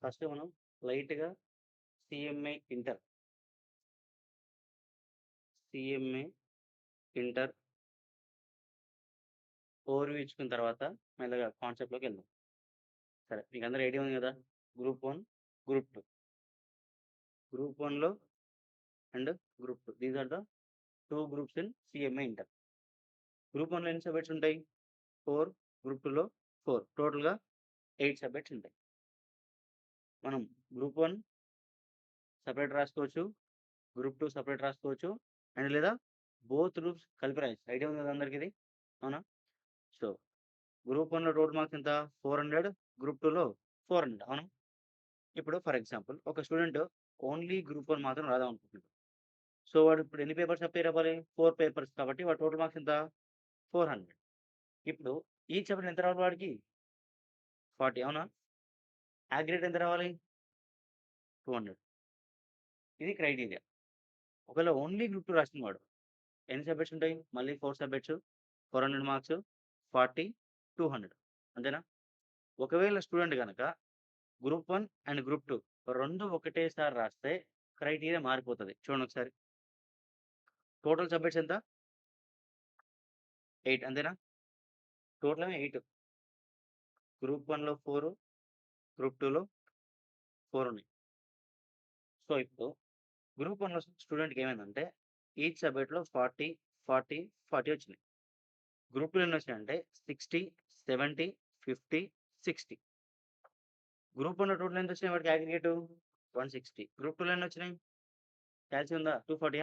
First మనం లైట్‌గా CMA inter, CMA inter overview ఇచ్చుకున్న తర్వాత మెల్లగా కాన్సెప్ట్‌లోకెళ్దాం. సరే మీకందరికి ఐడియా ఉంది గదా! Group 1, group 2. గ్రూప్ 1లో and group 2 these are the 2 groups in CMA inter. Group 1లో ఎన్ని సబ్జెక్ట్స్ ఉంటాయి? 4. గ్రూప్ 2లో 4. టోటల్‌గా 8 సబ్జెక్ట్స్ ఉంటాయి. మనం గ్రూప్ 1 సెపరేట్ రాసుకోవచ్చు. గ్రూప్ 2 సెపరేట్ రాసుకోవచ్చు. అండ్ లేదా బోత్ గ్రూప్స్ కలిపి రాయొచ్చు. ఐడియా ఉంది కదా అందరికి ఇది? అవునా? సో, గ్రూప్ 1లో టోటల్ మార్క్స్ ఎంత? 400. గ్రూప్ 2లో 400 అవునా? ఇప్పుడు ఫర్ ఎగ్జాంపుల్ ఒక స్టూడెంట్ ఓన్లీ గ్రూప్ 1 మాత్రం రాద్దాం అనుకుంటున్నాడు. సో, వాడు ఇప్పుడు ఎన్ని పేపర్స్ అపియర్ అవ్వాలి? 4 పేపర్స్ కాబట్టి వాడి టోటల్ మార్క్స్ ఎంత? 400. ఇప్పుడు ఈచ్ సబ్జెక్ట్ ఎంత రావాలి వాడికి? 40 అవునా? యాగ్రేట్ ఎంత రావాలి? 200. ఇది క్రైటీరియా. ఒకవేళ ఓన్లీ గ్రూప్ 2 రాసిన వాడు ఎన్ని సబ్జెక్ట్స్ ఉంటాయి? మళ్ళీ 4 సబ్జెక్ట్స్, 400 మార్క్స్, 40, 200 అంతేనా? ఒకవేళ స్టూడెంట్ గనక గ్రూప్ 1 అండ్ గ్రూప్ 2 రెండు ఒకటేసారి రాస్తే క్రైటీరియా మారిపోతది. చూడండి ఒకసారి. టోటల్ సబ్జెక్ట్స్ ఎంత? 8 అంతేనా? టోటల్ ఏమో 8. గ్రూప్ 1లో 4, గ్రూప్ 2లో 4 ఉన్నాయి. సో, ఇప్పుడు గ్రూప్ 1లో స్టూడెంట్‌కి ఏమైందంటే ఈచ్ సబ్జెక్ట్‌లో 40, 40, 40 వచ్చినాయి. గ్రూప్ 2లో ఎన్ని వచ్చినాయంటే 60, 70, 50, 60. గ్రూప్ 1లో టోటల్ ఎంత వచ్చినాయి వాడికి అగ్రిగేటు? 160. గ్రూప్ 2లో ఎన్ని వచ్చినాయి? క్యాల్సి ఉందా? 240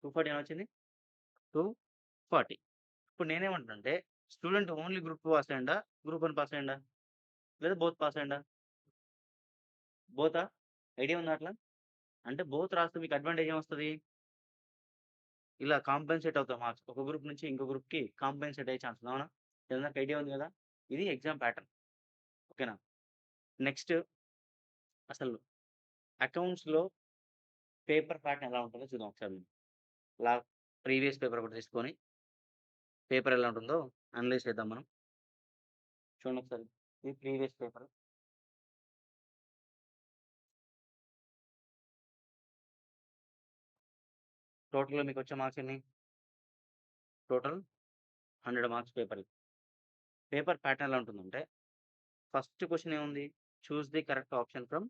240 ఏనా వచ్చింది? 240. ఇప్పుడు నేనేమంటున్నానంటే స్టూడెంట్ ఓన్లీ గ్రూప్ 2 పాస్ అయ్యిండా? గ్రూప్ 1 పాస్ అయ్యిండా? లేదా బోత్ పాస్ అయ్యిండా? బోతా? ఐడియా ఉందా అట్లా? అంటే బోత్ రాస్తే మీకు అడ్వాంటేజ్ ఏమొస్తది? ఇలా కాంపెన్సేట్ అవుతాయి మార్క్స్. ఒక గ్రూప్ నుంచి ఇంకో గ్రూప్‌కి కాంపెన్సేట్ అయ్యే ఛాన్స్ ఉంది. అవునా? ఇది అందరికి ఐడియా ఉంది గదా! ఇది ఎగ్జామ్ ప్యాటర్న్. ఓకేనా? నెక్స్ట్ అసలు అకౌంట్స్‌లో పేపర్ ప్యాటర్న్ ఎలా ఉంటుందో చూద్దాం ఒకసారి. లా ప్రీవియస్ పేపర్ ఒకటి తీసుకొని పేపర్ ఎలా ఉంటుందో అనలైజ్ చేద్దాం మనం. చూడండి ఒకసారి. ఇది ప్రీవియస్ పేపర్. టోటల్‌గా మీకొచ్చే మార్క్స్ ఎన్ని? టోటల్ 100 మార్క్స్ పేపర్ ఇది. పేపర్ ప్యాటర్న్ ఎలా ఉంటుందంటే ఫస్ట్ క్వెషన్ ఏముంది? Choose the correct option from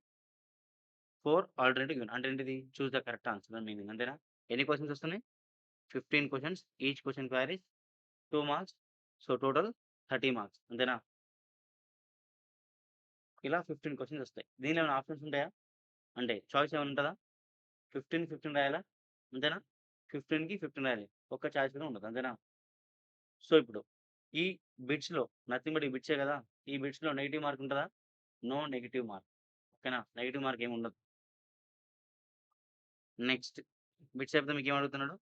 4 alternative given. అంటే ఏంటిది? చూస్ ద కరెక్ట్ ఆన్సర్ అని మీనింగ్ అంతేనా? ఎన్ని క్వెషన్స్ వస్తున్నాయి? 15 questions. Each question carries 2 marks. So, total 30 marks అంతేనా? ఇలా 15 క్వెషన్స్ వస్తాయి. దీనిలో ఏమైనా ఆప్షన్స్ ఉంటాయా? అంటే చాయిస్ ఏమైనా ఉంటదా? 15, 15 రాయాలా? అంతేనా? 15కి 15 రాయాలి. ఒక్క చాయిస్ కూడా ఉండదు. అంతేనా? సో, ఇప్పుడు ఈ బిట్స్‌లో నథింగ్ బట్ ఈ బిట్సే గదా! ఈ బిట్స్‌లో నెగెటివ్ మార్క్ ఉంటదా? No negative mark. ఓకేనా? నెగెటివ్ మార్క్ ఏమి ఉండదు. నెక్స్ట్ బిట్స్ అయిపోతే మీకేం అడుగుతున్నాడు?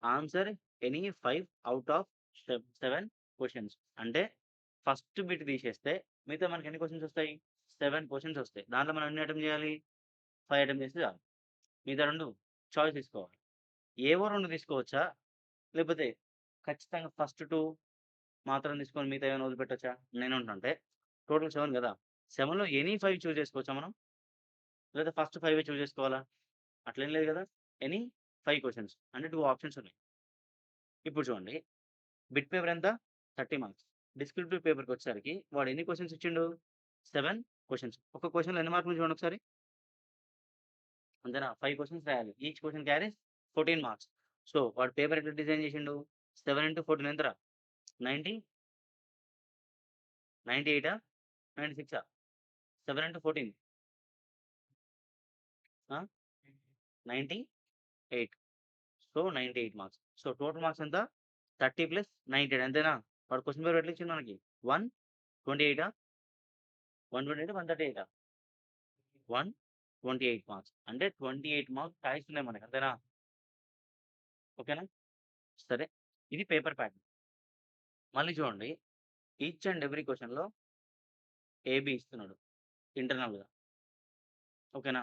Answer any 5 out of 7 questions. అంటే ఫస్ట్ బిట్ తీసేస్తే మిగతా మనకి ఎన్ని క్వెషన్స్ వస్తాయి? 7 క్వెషన్స్ వస్తాయి. దాంట్లో మనం ఎన్ని అటెంప్ట్ చేయాలి? 5 అటెంప్ట్ చేస్తే చాలు. మిగతా 2 చాయిస్ తీసుకోవాలి. ఏవో 2 తీసుకోవచ్చా? లేకపోతే ఖచ్చితంగా ఫస్ట్ 2 మాత్రం తీసుకొని మిగతావి ఏమైనా వదిలిపెట్టొచ్చా? నేనేమంటున్నా అంటే టోటల్ 7 గదా! 7లో ఎనీ 5 చూజ్ చేసుకోవచ్చా మనం? లేదా ఫస్ట్ 5 చూజ్ చేసుకోవాలా? అట్లేం లేదు గదా! ఎనీ 5 క్వెషన్స్ అంటే 2 ఆప్షన్స్ ఉన్నాయి. ఇప్పుడు చూడండి బిట్ పేపర్ ఎంత? 30 మార్క్స్. డిస్క్రిప్టివ్ పేపర్‌కొచ్చేసరికి వాడు ఎన్ని క్వెషన్స్ ఇచ్చిండు? 7 క్వెషన్స్. ఒక క్వెషన్‌లో ఎన్ని మార్కులు చూడండి ఒకసారి. అంతేనా? 5 క్వెషన్స్ రాయాలి. Each question carries 14 marks. So, వాడు పేపర్ ఎట్లా డిజైన్ చేసిండు? 7 into 14 ఎంతరా? 90, 98 96 7 into 14 ఆ! 98. So, 98 marks. So, total marks ఎంత? 30 + 98 అంతేనా? వాడు క్వెషన్ పేపర్ ఎట్లా ఇచ్చిండు మనకి? 128 128 138 128 మార్క్స్. అంటే 28 మార్క్స్ చాయిస్ ఉన్నాయి మనకి అంతేనా? ఓకేనా? సరే. ఇది పేపర్ ప్యాటర్న్. మళ్ళీ చూడండి ఈచ్ అండ్ ఎవ్రీ క్వెషన్‌లో ఏబీ ఇస్తున్నాడు ఇంటర్నల్‌గా. ఓకేనా?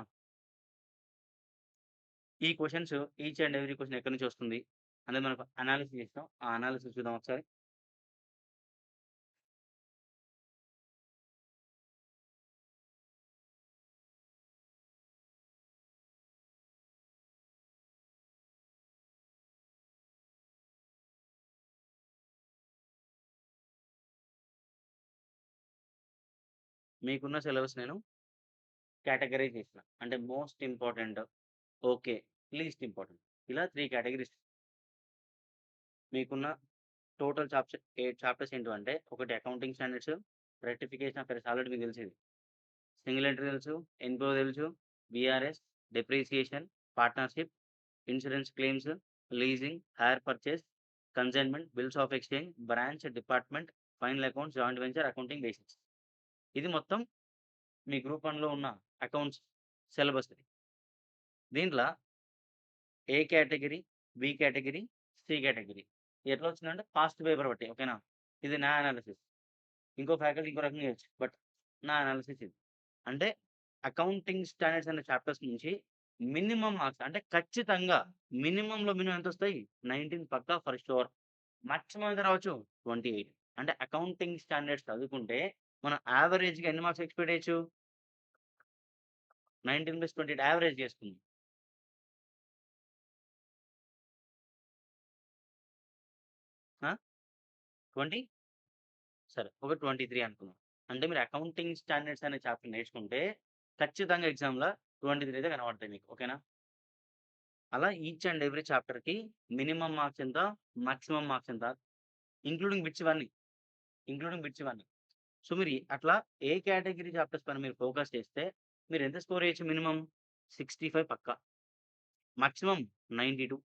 ఈ questions each and every question ఎక్కడి నుంచి వస్తుంది అనేది మనం అనాలిసిస్ చేస్తాం. ఆ అనాలిసిస్ చూద్దాం ఒకసారి. మీకున్న సిలబస్ నేను కేటగరైజ్ చేసిన. అంటే most important, okay, least important. ఇలా 3 కేటగరీస్. మీకున్న టోటల్ 8 చాప్టర్స్ ఏంటివంటే, ఒకటి accounting standards, rectification of errors already మీకు తెలిసింది. సింగిల్ ఎంట్రీ తెలుసు, ఎన్పిఓ తెలుసు, BRS, depreciation, partnership, insurance claims, leasing, hire purchase, consignment, bills of exchange, branch, department, final accounts, joint venture, accounting basics. ఇది మొత్తం మీ group 1లో ఉన్న అకౌంట్స్ సిలబస్ ఇది. దీంట్ల A category, B category, C category ఎట్లా వచ్చిందంటే పాస్ట్ పేపర్ బట్టి. ఓకేనా? ఇది నా అనాలిసిస్. ఇంకో ఫ్యాకల్టీ ఇంకో రకంగా చేయొచ్చు. బట్ నా అనాలిసిస్ ఇది. అంటే అకౌంటింగ్ స్టాండర్డ్స్ అనే చాప్టర్స్ నుంచి మినిమమ్ మార్క్స్ అంటే ఖచ్చితంగా మినిమమ్‌లో మినిమమ్ ఎంతొస్తాయి? 19 పక్కా ఫర్ ష్యూర్. మాక్సిమం ఎంత రావచ్చు? 28. అంటే అకౌంటింగ్ స్టాండర్డ్స్ చదువుకుంటే మనం యావరేజ్‌గా ఎన్ని మార్క్స్ ఎక్స్‌పెక్ట్ చేయొచ్చు? 19+28 యావరేజ్ చేసుకుందాం. ఆ! 20 సరే. ఒక 23 అనుకుందాం. అంటే మీరు అకౌంటింగ్ స్టాండర్డ్స్ అనే చాప్టర్ నేర్చుకుంటే ఖచ్చితంగా ఎగ్జామ్‌ల 23 అయితే కనపడతాయి మీకు. ఓకేనా? అలా ఈచ్ అండ్ ఎవ్రీ చాప్టర్‌కి మినిమమ్ మార్క్స్ ఎంత? మాక్సిమమ్ మార్క్స్ ఎంత? ఇంక్లూడింగ్ బిట్స్ ఇవన్నీ. ఇంక్లూడింగ్ బిట్స్ ఇవన్నీ. సో, మీరు అట్లా ఏ కేటగిరీ చాప్టర్స్ పైన మీరు ఫోకస్ చేస్తే మీరు ఎంత స్కోర్ చేయొచ్చు మినిమమ్? 65 పక్కా. మాక్సిమం 92.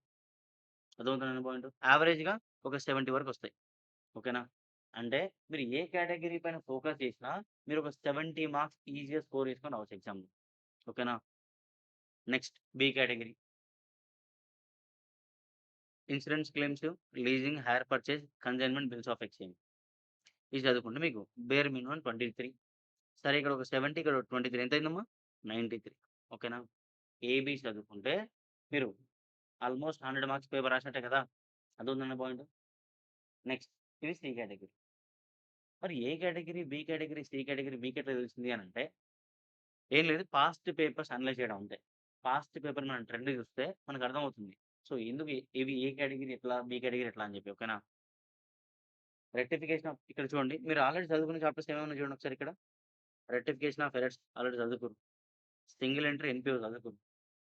అర్థమవుతుందా పాయింట్? యావరేజ్‌గా ఒక 70 వరకొస్తాయి. ఓకేనా? అంటే మీరు ఏ కేటగిరీ పైన ఫోకస్ చేసినా మీరు ఒక 70 మార్క్స్ ఈజీగా స్కోర్ చేసుకొని రావచ్చు ఎగ్జామ్‌లో. ఓకేనా? Next B category. Insurance claims, leasing, hire purchase, consignment, bills of exchange. ఇది చదువుకుంటే మీకు బేర్ మినిమమ్ 23. సరే ఇక్కడ ఒక 70 ఇక్కడ ఒక 23 ఎంతయిందమ్మా? 93. ఓకేనా? ఏబీ చదువుకుంటే మీరు ఆల్మోస్ట్ 100 మార్క్స్ పేపర్ రాసినట్టే కదా! అర్థమవుతుందా పాయింట్? నెక్స్ట్ ఇది సి కేటగిరీ. మరి A category, B category, C category మీకెట్లా తెలిసింది అనంటే ఏం లేదు. పాస్ట్ పేపర్స్ అనలైజ్ చేయడం అంతే. పాస్ట్ పేపర్ మనం ట్రెండ్ చూస్తే మనకు అర్థమవుతుంది. సో, ఎందుకు ఇవి ఏ కేటగిరీ ఎట్లా, బి కేటగిరీ ఎట్లా అని చెప్పి. ఓకేనా? రెక్టిఫికేషన్ ఆఫ్ ఇక్కడ చూడండి. మీరు ఆల్రెడీ చదువుకున్న చాప్టర్స్ ఏమేమున్నాయో చూడండి ఒకసారి ఇక్కడ. రెక్టిఫికేషన్ ఆఫ్ ఎర్రర్స్ ఆల్రెడీ చదువుకుర్రు. సింగిల్ ఎంట్రీ ఎన్‌పిఓ చదువుకుర్రు.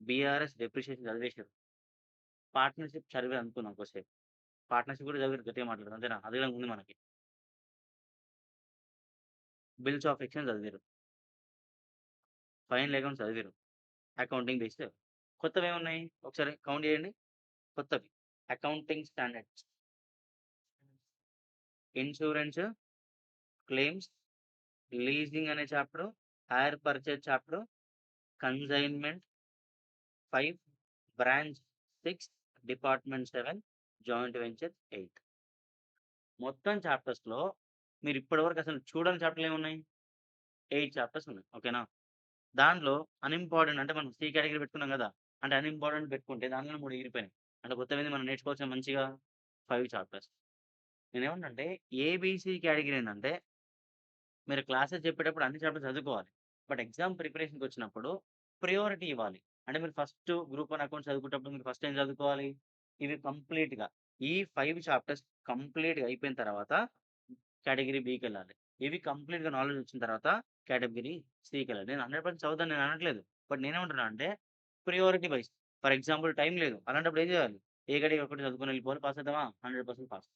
బీఆర్ఎస్ డెప్రిసియేషన్ చదివేసారు. పార్ట్నర్‌షిప్ చదివారు అనుకున్నాం కొద్దిసేపు. పార్ట్నర్‌షిప్ కూడా చదివారు గట్టిగా మాట్లాడారు. అంతేనా? అదే విధంగా ఉంది మనకి. బిల్స్ ఆఫ్ ఎక్స్‌చేంజ్ చదివారు. ఫైనల్ అకౌంట్స్ చదివారు. అకౌంటింగ్ బేస్డ్ కొత్తవేమున్నాయి? ఒకసారి కౌంట్ చేయండి. కొత్తవి. Accounting standards, insurance, claims, leasing అనే chapter, hire purchase chapter, consignment 5, branch 6, department 7, joint venture 8. మొత్తం చాప్టర్స్‌లో మీరు ఇప్పటివరకు అసలు చూడని చాప్టర్‌లు ఏమున్నాయి? 8 చాప్టర్స్ ఉన్నాయి. ఓకేనా? దాంట్లో అన్‌ఇంపార్టెంట్ అంటే మనం సి కేటగిరీ పెట్టుకున్నాం గదా! అంటే అన్‌ఇంపార్టెంట్ పెట్టుకుంటే దాంట్లోనే 3 ఎగిరిపోయినాయి. అంటే కొత్తవేంది మనం నేర్చుకోవాల్సిన మంచిగా 5 చాప్టర్స్. నేనేమంటానంటే ఏబీసీ కేటగిరీ ఏందంటే మీరు క్లాసెస్ చెప్పేటప్పుడు అన్ని చాప్టర్స్ చదువుకోవాలి. బట్ ఎగ్జామ్ ప్రిపరేషన్‌కొచ్చినప్పుడు ప్రయారిటీ ఇవ్వాలి. అంటే మీరు ఫస్ట్ గ్రూప్ 1 అకౌంట్స్ చదువుకునేటప్పుడు మీరు ఫస్ట్ ఏం చదువుకోవాలి? ఇవి కంప్లీట్‌గా ఈ 5 చాప్టర్స్ కంప్లీట్‌గా అయిపోయిన తర్వాత కేటగిరీ బికెళ్ళాలి. ఇవి కంప్లీట్‌గా నాలెడ్జ్ వచ్చిన తర్వాత కేటగిరీ సికెళ్ళాలి. నేను 100% చదువుతాను నేను అనట్లేదు. బట్ నేనేమంటున్నా అంటే priority wise. For example time లేదు. అలాంటప్పుడు ఏం చేయాలి? ఏ కేటగిరీ ఒకటి చదువుకొని వెళ్ళిపోవాలి. పాస్ అయితామా? 100% పాస్.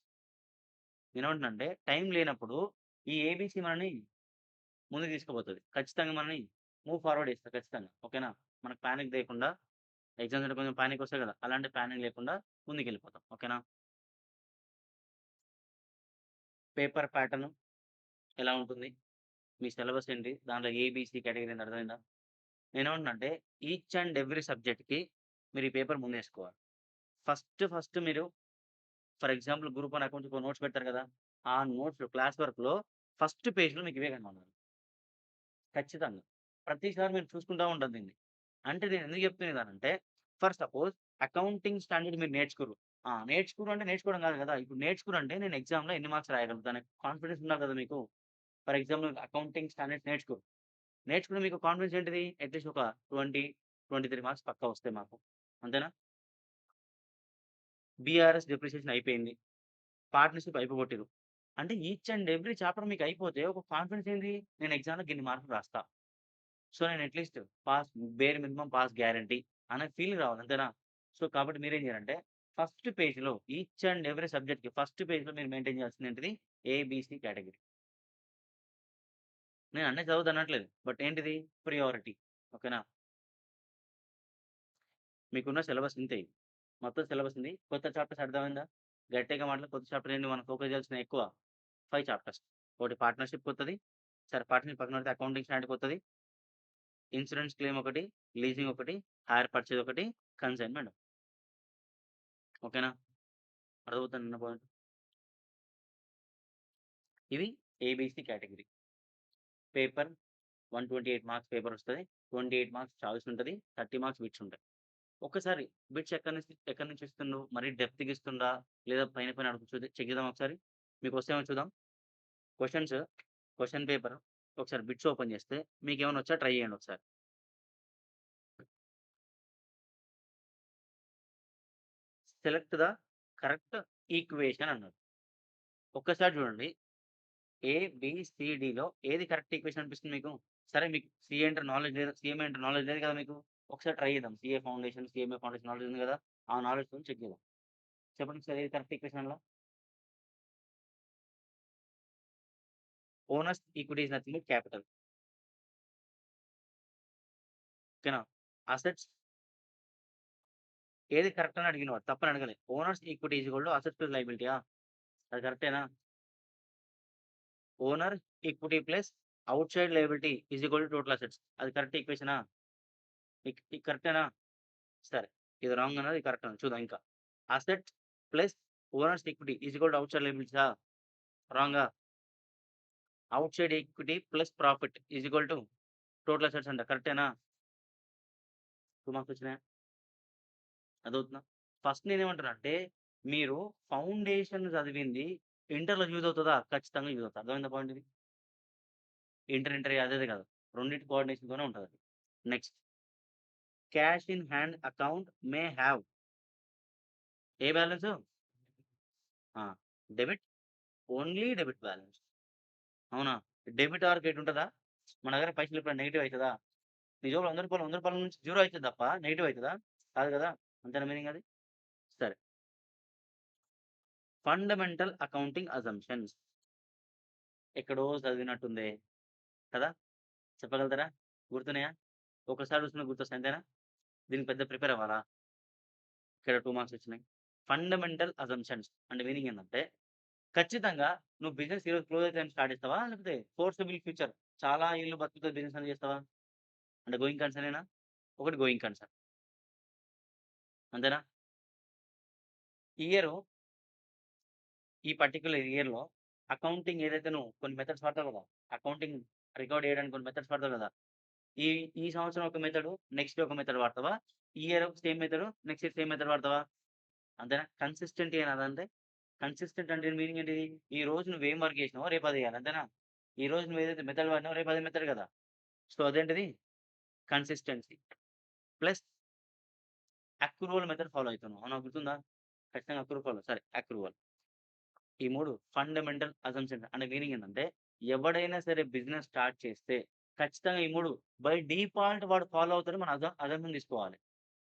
నేనేమంటున్నా అంటే టైం లేనప్పుడు ఈ ఏబీసీ మనని ముందుకు తీసుకుపోతది. ఖచ్చితంగా మనల్ని మూవ్ ఫార్వర్డ్ చేస్తది ఖచ్చితంగా. ఓకేనా? మనకు పానిక్ లేకుండా ఎగ్జామ్స్ అంటే కొంచెం పానిక్ వస్తాయి కదా! అలాంటి పానిక్ లేకుండా ముందుకెళ్ళిపోతాం. ఓకేనా? పేపర్ ప్యాటర్న్ ఎలా ఉంటుంది? మీ సిలబస్ ఏంటి? దాంట్లో ఏబీసీ కేటగిరీ ఏంటి అర్థమైందా? నేనేమంటున్నా అంటే ఈచ్ అండ్ ఎవ్రీ సబ్జెక్ట్‌కి మీరు ఈ పేపర్ ముందేసుకోవాలి. ఫస్ట్ మీరు ఫర్ ఎగ్జాంపుల్ గ్రూప్ 1 అకౌంట్స్ ఒక నోట్స్ పెడతారు కదా! ఆ నోట్స్‌లో క్లాస్ వర్క్‌లో ఫస్ట్ పేజ్‌లో మీకు ఇవే కనపడాలి. ఖచ్చితంగా. ప్రతిసారి మీరు చూసుకుంటా ఉంటారు దీన్ని. అంటే నేను ఎందుకు చెప్తున్నదానంటే, ఫర్ సపోజ్ అకౌంటింగ్ స్టాండర్డ్ మీరు నేర్చుకుర్రు. నేర్చుకుర్రు అంటే నేర్చుకోవడం కాదు కదా! ఇప్పుడు నేర్చుకుర్రంటే నేను ఎగ్జామ్‌లో ఎన్ని మార్క్స్ రాయగలుగుతా అనే కాన్ఫిడెన్స్ ఉండాలి కదా మీకు. ఫర్ ఎగ్జాంపుల్ అకౌంటింగ్ స్టాండర్డ్స్ నేర్చుకుర్రు. నేర్చుకుంటే మీకు కాన్ఫిడెన్స్ ఏంటిది? అట్‌లీస్ట్ ఒక 20, 23 మార్క్స్ పక్కా వస్తాయి మాకు. అంతేనా? బీఆర్ఎస్ డిప్రిసియేషన్ అయిపోయింది. పార్ట్నర్‌షిప్ అయిపోగొట్టిర్రు. అంటే ఈచ్ అండ్ ఎవ్రీ చాప్టర్ మీకు అయిపోతే ఒక కాన్ఫిడెన్స్ ఏంది? నేను ఎగ్జామ్‌లో గిన్ని మార్కులు రాస్తా. సో, నేను at least pass bare minimum pass guarantee అనే ఫీలింగ్ రావాలి అంతేనా? సో, కాబట్టి మీరేం చేయాలంటే ఫస్ట్ పేజ్‌లో ఈచ్ అండ్ ఎవ్రీ సబ్జెక్ట్‌కి ఫస్ట్ పేజ్‌లో మీరు మెయింటైన్ చేయాల్సింది ఏంటిది? ABC category. నేను అన్నీ చదవద్దనట్లేదు. బట్ ఏంటిది? ప్రియారిటీ. ఓకేనా? మీకున్న సిలబస్ ఇంతే. మొత్తం సిలబస్ ఉంది. కొత్త చాప్టర్స్ అర్థమైందా? గట్టిగా మాట్లాడి కొత్త చాప్టర్ ఏంటి మనం ఫోకస్ చేయాల్సినయి ఎక్కువ 5 చాప్టర్స్. ఒకటి పార్ట్నర్‌షిప్ కొత్తది. సరే పార్ట్నర్‌షిప్ పక్కన పెడితే అకౌంటింగ్ స్టాండర్డ్ కొత్తది. ఇన్సూరెన్స్ క్లెయిమ్ ఒకటి, లీజింగ్ ఒకటి, హైర్ పర్చేజ్ ఒకటి, కన్సైన్‌మెంట్. ఓకేనా? అర్థమవుతుందా పాయింట్? ఇవి ABC category. Paper 128 marks paper వస్తది. 28 మార్క్స్ చాయిస్ ఉంటది. 30 మార్క్స్ బిట్స్ ఉంటాయి. ఒక్కసారి బిట్స్ ఎక్కడి నుంచి ఇస్తుండు? మరీ డెప్త్‌గా ఇస్తుండా? లేదా పైన పైన చెక్ చేద్దామా ఒకసారి? మీకొస్తాయేమో చూద్దాం. క్వెషన్స్, క్వెషన్ పేపర్ ఒకసారి బిట్స్ ఓపెన్ చేస్తే మీకేమైనా వచ్చా ట్రై చేయండి ఒకసారి. సెలెక్ట్ ద కరెక్ట్ ఈక్వేషన్ అన్నాడు. ఒక్కసారి చూడండి. ఏబీసీడీలో ఏది కరెక్ట్ ఈక్వేషన్ అనిపిస్తుంది మీకు? సరే మీకు సీఏ అంటే నాలెడ్జ్ లేదు. సీఎంఏ అంటే నాలెడ్జ్ లేదు కదా మీకు. ఒకసారి ట్రై చేద్దాం. CA foundation, CMA foundation knowledge ఉంది కదా! ఆ నాలెడ్జ్‌తోని చెక్ చేద్దాం. చెప్పండి ఒకసారి ఏది కరెక్ట్ ఈక్వేషన్ అందులో? Owners equity is nothing but capital. ఓకేనా? అసెట్స్ ఏది కరెక్ట్ అని అడిగినవాడు. తప్పని అడగలే. Owners equity is equal to assets plus లయబిలిటీయా? అది కరెక్టేనా? Owner equity plus outside liability is equal to total assets. అది కరెక్ట్ ఈక్వేషనా? ఇది కరెక్టేనా? సరే. ఇది రాంగ్ అన్నది కరెక్ట్ అన్నది. చూద్దాం ఇంకా. Assets plus owners equity is equal to outside లయబిలిటీసా? రాంగా? Outside equity plus profit is equal to total assets అంట. కరెక్టేనా? 2 మార్క్స్ వచ్చినాయా? అర్థమవుతుందా? ఫస్ట్ నేనేమంటున్నా అంటే, మీరు ఫౌండేషన్ చదివింది ఇంటర్‌లో యూజ్ అవుతదా? ఖచ్చితంగా యూజ్ అవుతది. అర్థమైందా పాయింట్ ఇది? ఇంటర్ అదేదే కాదు. రెండిటి కోఆర్డినేషన్‌తోనే ఉంటదది. Next cash in hand account may have a balance? ఆ! Debit only debit balance. అవునా? డెబిట్ ఆర్ క్రెడిట్ ఉంటదా? మన దగ్గర పైసలు ఎప్పుడైనా నెగెటివ్ అయితదా? నీ జేబులో రూ. 100 నుంచి జీరో అయితది తప్ప నెగెటివ్ అయితదా? కాదు కదా! అంతేనా మీనింగ్ అది? సరే. ఫండమెంటల్ అకౌంటింగ్ అజంప్షన్స్ ఎక్కడో చదివినట్టుందే కదా! చెప్పగలుగుతారా? గుర్తున్నాయా? ఒక్కసారి చూసుకున్న గుర్తొస్తాయి అంతేనా? దీనికి పెద్ద ప్రిపేర్ అవ్వాలా? ఇక్కడ 2 మార్క్స్ వచ్చినాయి. ఫండమెంటల్ అజంప్షన్స్ అంటే మీనింగ్ ఏందంటే, ఖచ్చితంగా నువ్వు బిజినెస్ ఈరోజు క్లోజ్ అయితదని స్టార్ట్ చేస్తావా? లేకపోతే ఫోర్సబుల్ ఫ్యూచర్ చాలా ఏళ్ళు బతుకుతది బిజినెస్ అని చేస్తావా? అంటే గోయింగ్ కన్సర్నేనా? ఒకటి గోయింగ్ కన్సర్న్. అంతేనా? ఇయరు ఈ పర్టిక్యులర్ ఇయర్‌లో అకౌంటింగ్ ఏదైతే నువ్వు కొన్ని మెథడ్స్ వాడతావు కదా! అకౌంటింగ్ రికార్డ్ చేయడానికి కొన్ని మెథడ్స్ వాడతావు కదా! ఈ ఈ సంవత్సరం ఒక మెథడు, నెక్స్ట్ ఒక మెథడ్ వాడతావా? ఈ year same method, next year same method వాడతావా? అంతేనా? కన్సిస్టెంటీ అని అదంటే? కన్సిస్టెంట్ అంటే మీనింగ్ ఏంటిది? ఈ రోజు నువ్వేం వర్క్ చేసినావో రేపు అదే చేయాలి. అంతేనా? ఈ రోజు నువ్వేదైతే మెథడ్ వాడినావో రేపు అదే మెథడ్ కదా! సో, అదేంటిది? Consistency. Plus accrual method follow అయితున్నావు. అవునా? గుర్తుందా? ఖచ్చితంగా అక్రూవల్ ఫాలో సరే అక్రూవల్. ఈ 3 ఫండమెంటల్ అజంప్షన్స్ అంటే మీనింగ్ ఏందంటే, ఎవడైనా సరే బిజినెస్ స్టార్ట్ చేస్తే ఖచ్చితంగా ఈ 3 బై డిఫాల్ట్ వాడు ఫాలో అవుతాడు. మనం అజంప్షన్ తీసుకోవాలి.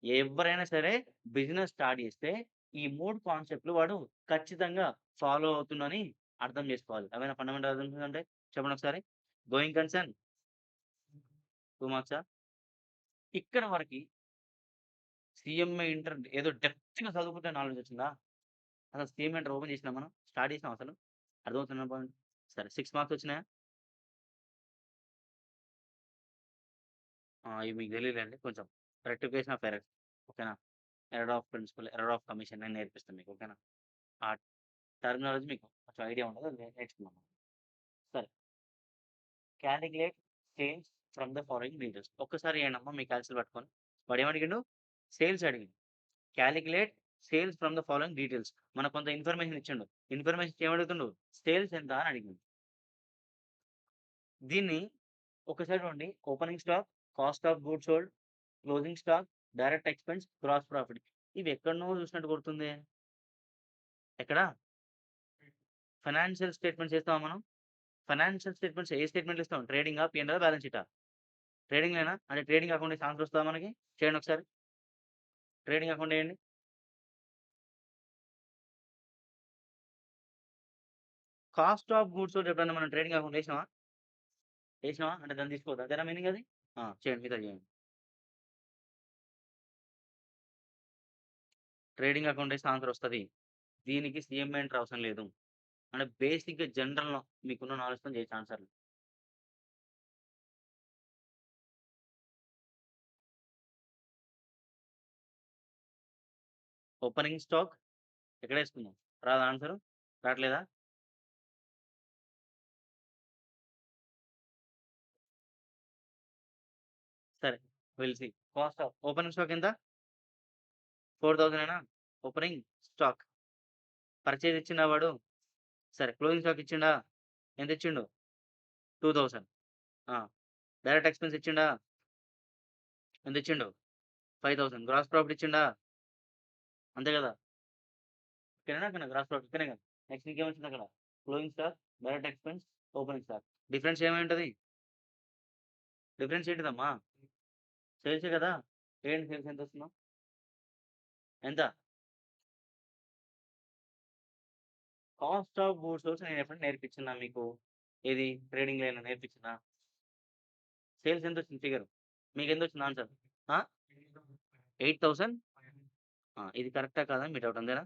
ఎవ్వరైనా సరే బిజినెస్ స్టార్ట్ చేస్తే ఈ 3 కాన్సెప్ట్‌లు వాడు ఖచ్చితంగా ఫాలో అవుతుండని అర్థం చేసుకోవాలి. అవేనా ఫండమెంటల్ అజంప్షన్స్ అంటే? చెప్పండి ఒకసారి. Going concern 2 మార్క్సా? ఇక్కడ వరకి సీఎంఏ ఇంటర్ ఏదో డెప్త్‌గా చదువుకుంటే నాలెడ్జ్ వచ్చిందా? అసలు సీఎంఏ ఇంటర్ ఓపెన్ చేసినామా మనం? స్టార్ట్ చేసినామా అసలు? అర్థమవుతుందా పాయింట్? సరే 6 మార్క్స్ వచ్చినాయా? ఇవి మీకు తెలీదులెండి. కొంచెం రెక్టిఫికేషన్ ఆఫ్ ఎర్రర్స్ ఓకేనా? Error of principle, error of commission నేను నేర్పిస్తాను మీకు ఓకేనా? ఆ టర్మినాలజీ మీకు కొంచెం ఐడియా ఉండదు. అది నేర్చుకుందాం. సరే. Calculate sales from the following details. ఒక్కసారి ఏయండమ్మా మీ కాల్కులేటర్ పట్టుకొని. వాడేమడిగిండు? సేల్స్ అడిగిండు. Calculate sales from the following details. మనకు కొంత ఇన్ఫర్మేషన్ ఇచ్చిండు. ఇన్ఫర్మేషన్ ఇచ్చి ఏమడుగుతుండు? సేల్స్ ఎంత అని అడిగిండు. దీన్ని ఒకసారి చూడండి. Opening stock, cost of goods sold, closing stock, direct expense, gross profit. ఇవి ఎక్కడనో చూసినట్టు గుర్తుందే. ఎక్కడ? ఫైనాన్షియల్ స్టేట్మెంట్స్ చేస్తామా మనం? ఫైనాన్షియల్ స్టేట్మెంట్స్ ఏ స్టేట్మెంట్‌లు ఇస్తాం? ట్రేడింగా? పీ&ఎల్, బ్యాలెన్స్ షీటా? ట్రేడింగ్‌లేనా? అంటే ట్రేడింగ్ అకౌంట్ ఏసి ఆన్సర్ వస్తదా మనకి? చేయండి ఒకసారి. ట్రేడింగ్ అకౌంట్ ఎయండి. కాస్ట్ ఆఫ్ గూడ్స్ సోల్డ్ ఎప్పుడన్నా మనం ట్రేడింగ్ అకౌంట్ ఏసినామా? ఏసినామా? అంటే దాన్ని తీసుకోవద్దా? అదేనా మీనింగ్ అది? చేయండి. మిగతాది చేయండి. ట్రేడింగ్ అకౌంట్ ఏస్తే ఆన్సర్ వస్తది. దీనికి సీఎంఏ ఎంటర్ అవసరం లేదు. అంటే బేసిక్‌గా జనరల్ మీకున్న నాలెడ్జ్‌తోని చేయొచ్చు ఆన్సర్‌లు. ఓపెనింగ్ స్టాక్ ఎక్కడేసుకుందాం? రాదా ఆన్సరు? రాట్లేదా? సరే. Will see. Cost of opening stock ఎంత? 4000 ఏనా? Opening stock. పర్చేజ్ ఇచ్చిండా వాడు? సరే. క్లోజింగ్ స్టాక్ ఇచ్చిండా? ఎంతిచ్చిండు? 2000. ఆ! డైరెక్ట్ ఎక్స్‌పెన్స్ ఇచ్చిండా? ఎంతిచ్చిండు? 5000. గ్రాస్ ప్రాఫిట్ ఇచ్చిండా? అంతే గదా! ఇక్కడేనా అక్కడనా గ్రాస్ ప్రాఫిట్ ఇక్కడనే కదా! నెక్స్ట్ ఇంకేమొచ్చిందక్కడ? Closing stock, direct expense, opening stock. Difference ఏమైయుంటది? డిఫరెన్స్ ఏంటిదమ్మా? సేల్సే గదా! ఏయండి సేల్స్ ఎంతొస్తుందో? ఎంత? కాస్ట్ ఆఫ్ గూడ్స్ సోల్స్ నేనెప్పుడైనా నేర్పించినా మీకు? ఏది ట్రేడింగ్‌లో ఏమైనా నేర్పించినా? సేల్స్ ఎంతొచ్చింది ఫిగరు? మీకెంతొచ్చింది ఆన్సర్? ఆ? 8000 ఇది కరెక్టా కాదా అని మీ డౌట్ అంతేనా?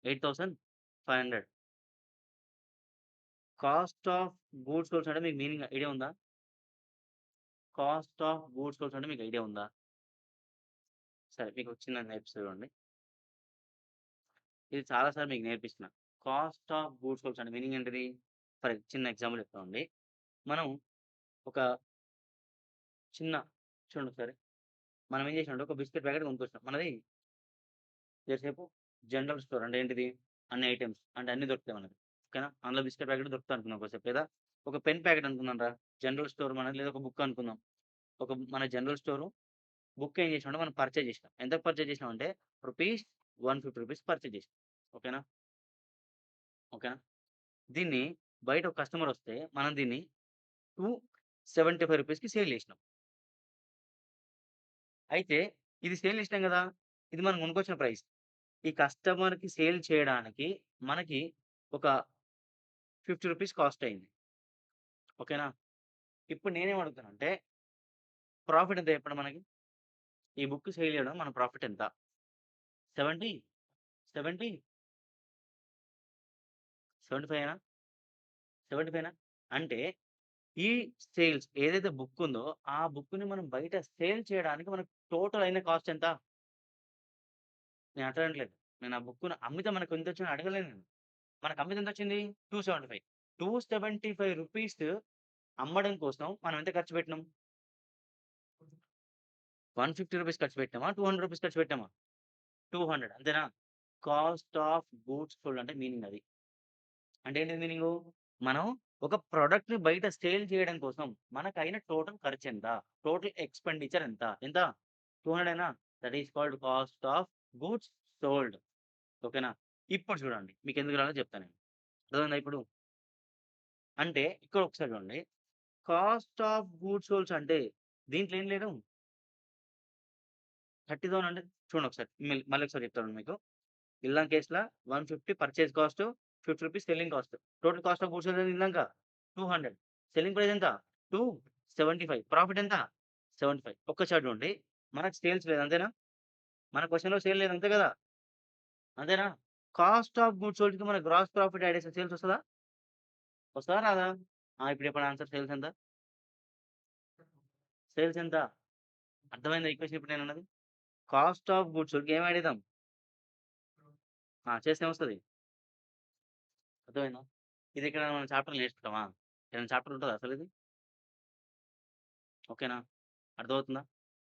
8500 కాస్ట్ ఆఫ్ గూడ్స్ సోల్స్ అంటే మీకు మీనింగ్ ఐడియా ఉందా? కాస్ట్ ఆఫ్ గూడ్స్ సోల్స్ అంటే మీకు ఐడియా ఉందా? సరే మీకు ఒక చిన్నది నేర్పిస్తా చూడండి. ఇది చాలా సార్లు మీకు నేర్పించిన. కాస్ట్ ఆఫ్ గూడ్స్ సోల్స్ అంటే మీనింగ్ ఏంటిది? చిన్న ఎగ్జాంపుల్ చెప్తామండి. మనం ఒక చిన్న చూడండి ఒకసారి. మనం ఏం చేసామంటే ఒక బిస్కెట్ ప్యాకెట్ కొనుక్కొచ్చినాం. మనది జరసేపు జనరల్ స్టోర్ అంటే ఏంటిది? అన్ని ఐటెమ్స్ అంటే అన్నీ దొరుకుతాయి మనకి. ఓకేనా? అందులో బిస్కెట్ ప్యాకెట్ దొరుకుతాయి అనుకుందాం కొద్దిసేపు. లేదా ఒక పెన్ ప్యాకెట్ అనుకుందాంరా. జనరల్ స్టోర్ మనది లేదా ఒక బుక్ అనుకుందాం. మన జనరల్ స్టోరు బుక్ ఏం చేసినామంటే మనం పర్చేజ్ చేసినాం. ఎంతకు పర్చేజ్ చేసినామంటే రూపీస్ రూ. 150 పర్చేజ్ చేసినాం. ఓకేనా? ఓకేనా? దీన్ని బయట ఒక కస్టమర్ వస్తే మనం దీన్ని రూ. 275కి సేల్ చేసినాం. అయితే ఇది సేల్ చేసినాం గదా! ఇది మనం కొనుక్కొచ్చిన ప్రైస్. ఈ కస్టమర్‌కి సేల్ చేయడానికి మనకి ఒక రూ. 50 కాస్ట్ అయింది. ఓకేనా? ఇప్పుడు నేనేం అడుగుతానంటే ప్రాఫిట్ ఎంత చెప్పండి మనకి? ఈ బుక్ సేల్ చేయడం మన ప్రాఫిట్ ఎంత? 70, 70, 75 75 అంటే ఈ సేల్స్ ఏదైతే బుక్ ఉందో, ఆ బుక్‌ని మనం బయట సేల్ చేయడానికి మనకు టోటల్ అయిన కాస్ట్ ఎంత? నేను అట్లా అనట్లేదు. నేను ఆ బుక్‌ని అమ్మితే మనకు ఎంతొచ్చిందని అడగలేదు నేను. మనకు అమ్మితే ఎంతొచ్చింది? 275. రూ. 275 అమ్మడం కోసం మనం ఎంత ఖర్చు పెట్టినాం? రూ. 150 ఖర్చు పెట్టామా? రూ. 200 ఖర్చు పెట్టామా? 200 అంతేనా? కాస్ట్ ఆఫ్ గూడ్స్ సోల్డ్ అంటే మీనింగ్ అది. అంటే ఏంటి మీనింగు? మనం ఒక ప్రొడక్ట్‌ని బయట సేల్ చేయడం కోసం మనకయిన టోటల్ ఖర్చెంత? టోటల్ ఎక్స్‌పెండిచర్ ఎంత? ఎంత? 200 that is called cost of goods sold. ఓకేనా? ఇప్పుడు చూడండి. మీకెందుకు రాలేదో చెప్తా నేను. అర్థమైందా ఇప్పుడు? అంటే ఇక్కడ ఒకసారి చూడండి. కాస్ట్ ఆఫ్ గూడ్స్ సోల్డ్స్ అంటే దీంట్లో ఏం లేదు. 30,000 అంటే చూడండి ఒకసారి. మళ్ళీ ఒకసారి చెప్తాను మీకు. ఇల్లాం కేస్‌ల 150 పర్చేజ్ కాస్ట్, రూ. 50 selling cost. Total cost of goods ఎంత ఇందాక? 200. సెల్లింగ్ ప్రైస్ ఎంత? 275. ప్రాఫిట్ ఎంత? 75. ఒక్కసారి చూడండి. మనకు సేల్స్ లేదు అంతేనా? మన క్వెషన్‌లో సేల్ లేదు అంతే కదా! అంతేనా? కాస్ట్ ఆఫ్ గూడ్స్ సోల్డ్‌కి మన గ్రాస్ ప్రాఫిట్ యాడ్ చేస్తే సేల్స్ వస్తదా? వస్తదా రాదా? ఇప్పుడు చెప్పండి ఆన్సర్ సేల్స్ ఎంత? సేల్స్ ఎంత? అర్థమైందా ఈక్వేషన్ ఇప్పుడు నేనన్నది? కాస్ట్ ఆఫ్ గూడ్స్ సోల్డ్‌కి ఏం యాడ్ చేద్దాం? చేస్తే ఏమొస్తది? అర్థమైందా? ఇది ఎక్కడైనా మనం చాప్టర్‌లో నేర్చుకుంటామా? ఏదైనా చాప్టర్ ఉంటదా అసలిది? ఓకేనా? అర్థమవుతుందా?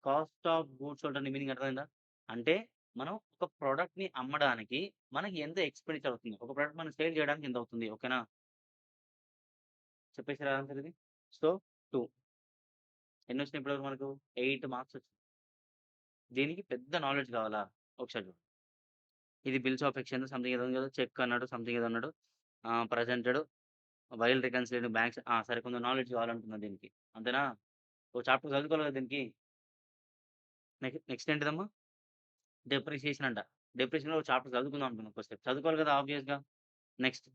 కాస్ట్ ఆఫ్ గూడ్స్ సోల్డ్ అంటే మీనింగ్ అర్థమైందా? అంటే మనం ఒక ప్రొడక్ట్‌ని అమ్మడానికి మనకి ఎంత ఎక్స్‌పెండిచర్ అవుతుంది? ఒక ప్రొడక్ట్ మనం సేల్ చేయడానికి ఎంత అవుతుంది? ఓకేనా? చెప్పేసారా ఆన్సర్ ఇది? సో, 2 ఎన్నొచ్చినాయి ఇప్పటివరకు మనకు? 8 మార్క్స్ వచ్చినాయి. దీనికి పెద్ద నాలెడ్జ్ కావాలా? ఒకసారి చూడు. ఇది బిల్స్ ఆఫ్ ఎక్స్‌చేంజ్ సంథింగ్ ఏదో ఉంది కదా! చెక్ అన్నాడు సంథింగ్ ఏదో అన్నాడు. ప్రెజెంటెడ్ వైల్ రికన్సిలియేటింగ్ బ్యాంక్స్ సరే కొంచెం నాలెడ్జ్ కావాలంటున్నా దీనికి. అంతేనా? ఓ చాప్టర్ చదువుకోవాలి కదా దీనికి. నెక్స్ట్ ఏంటిదమ్మా? డెప్రిసియేషన్ అంట. డెప్రిసియేషన్‌లో ఒక చాప్టర్ చదువుకుందాం అనుకున్నా కొద్దిసేపు. చదువుకోవాలి కదా ఆబ్వియస్‌గా. నెక్స్ట్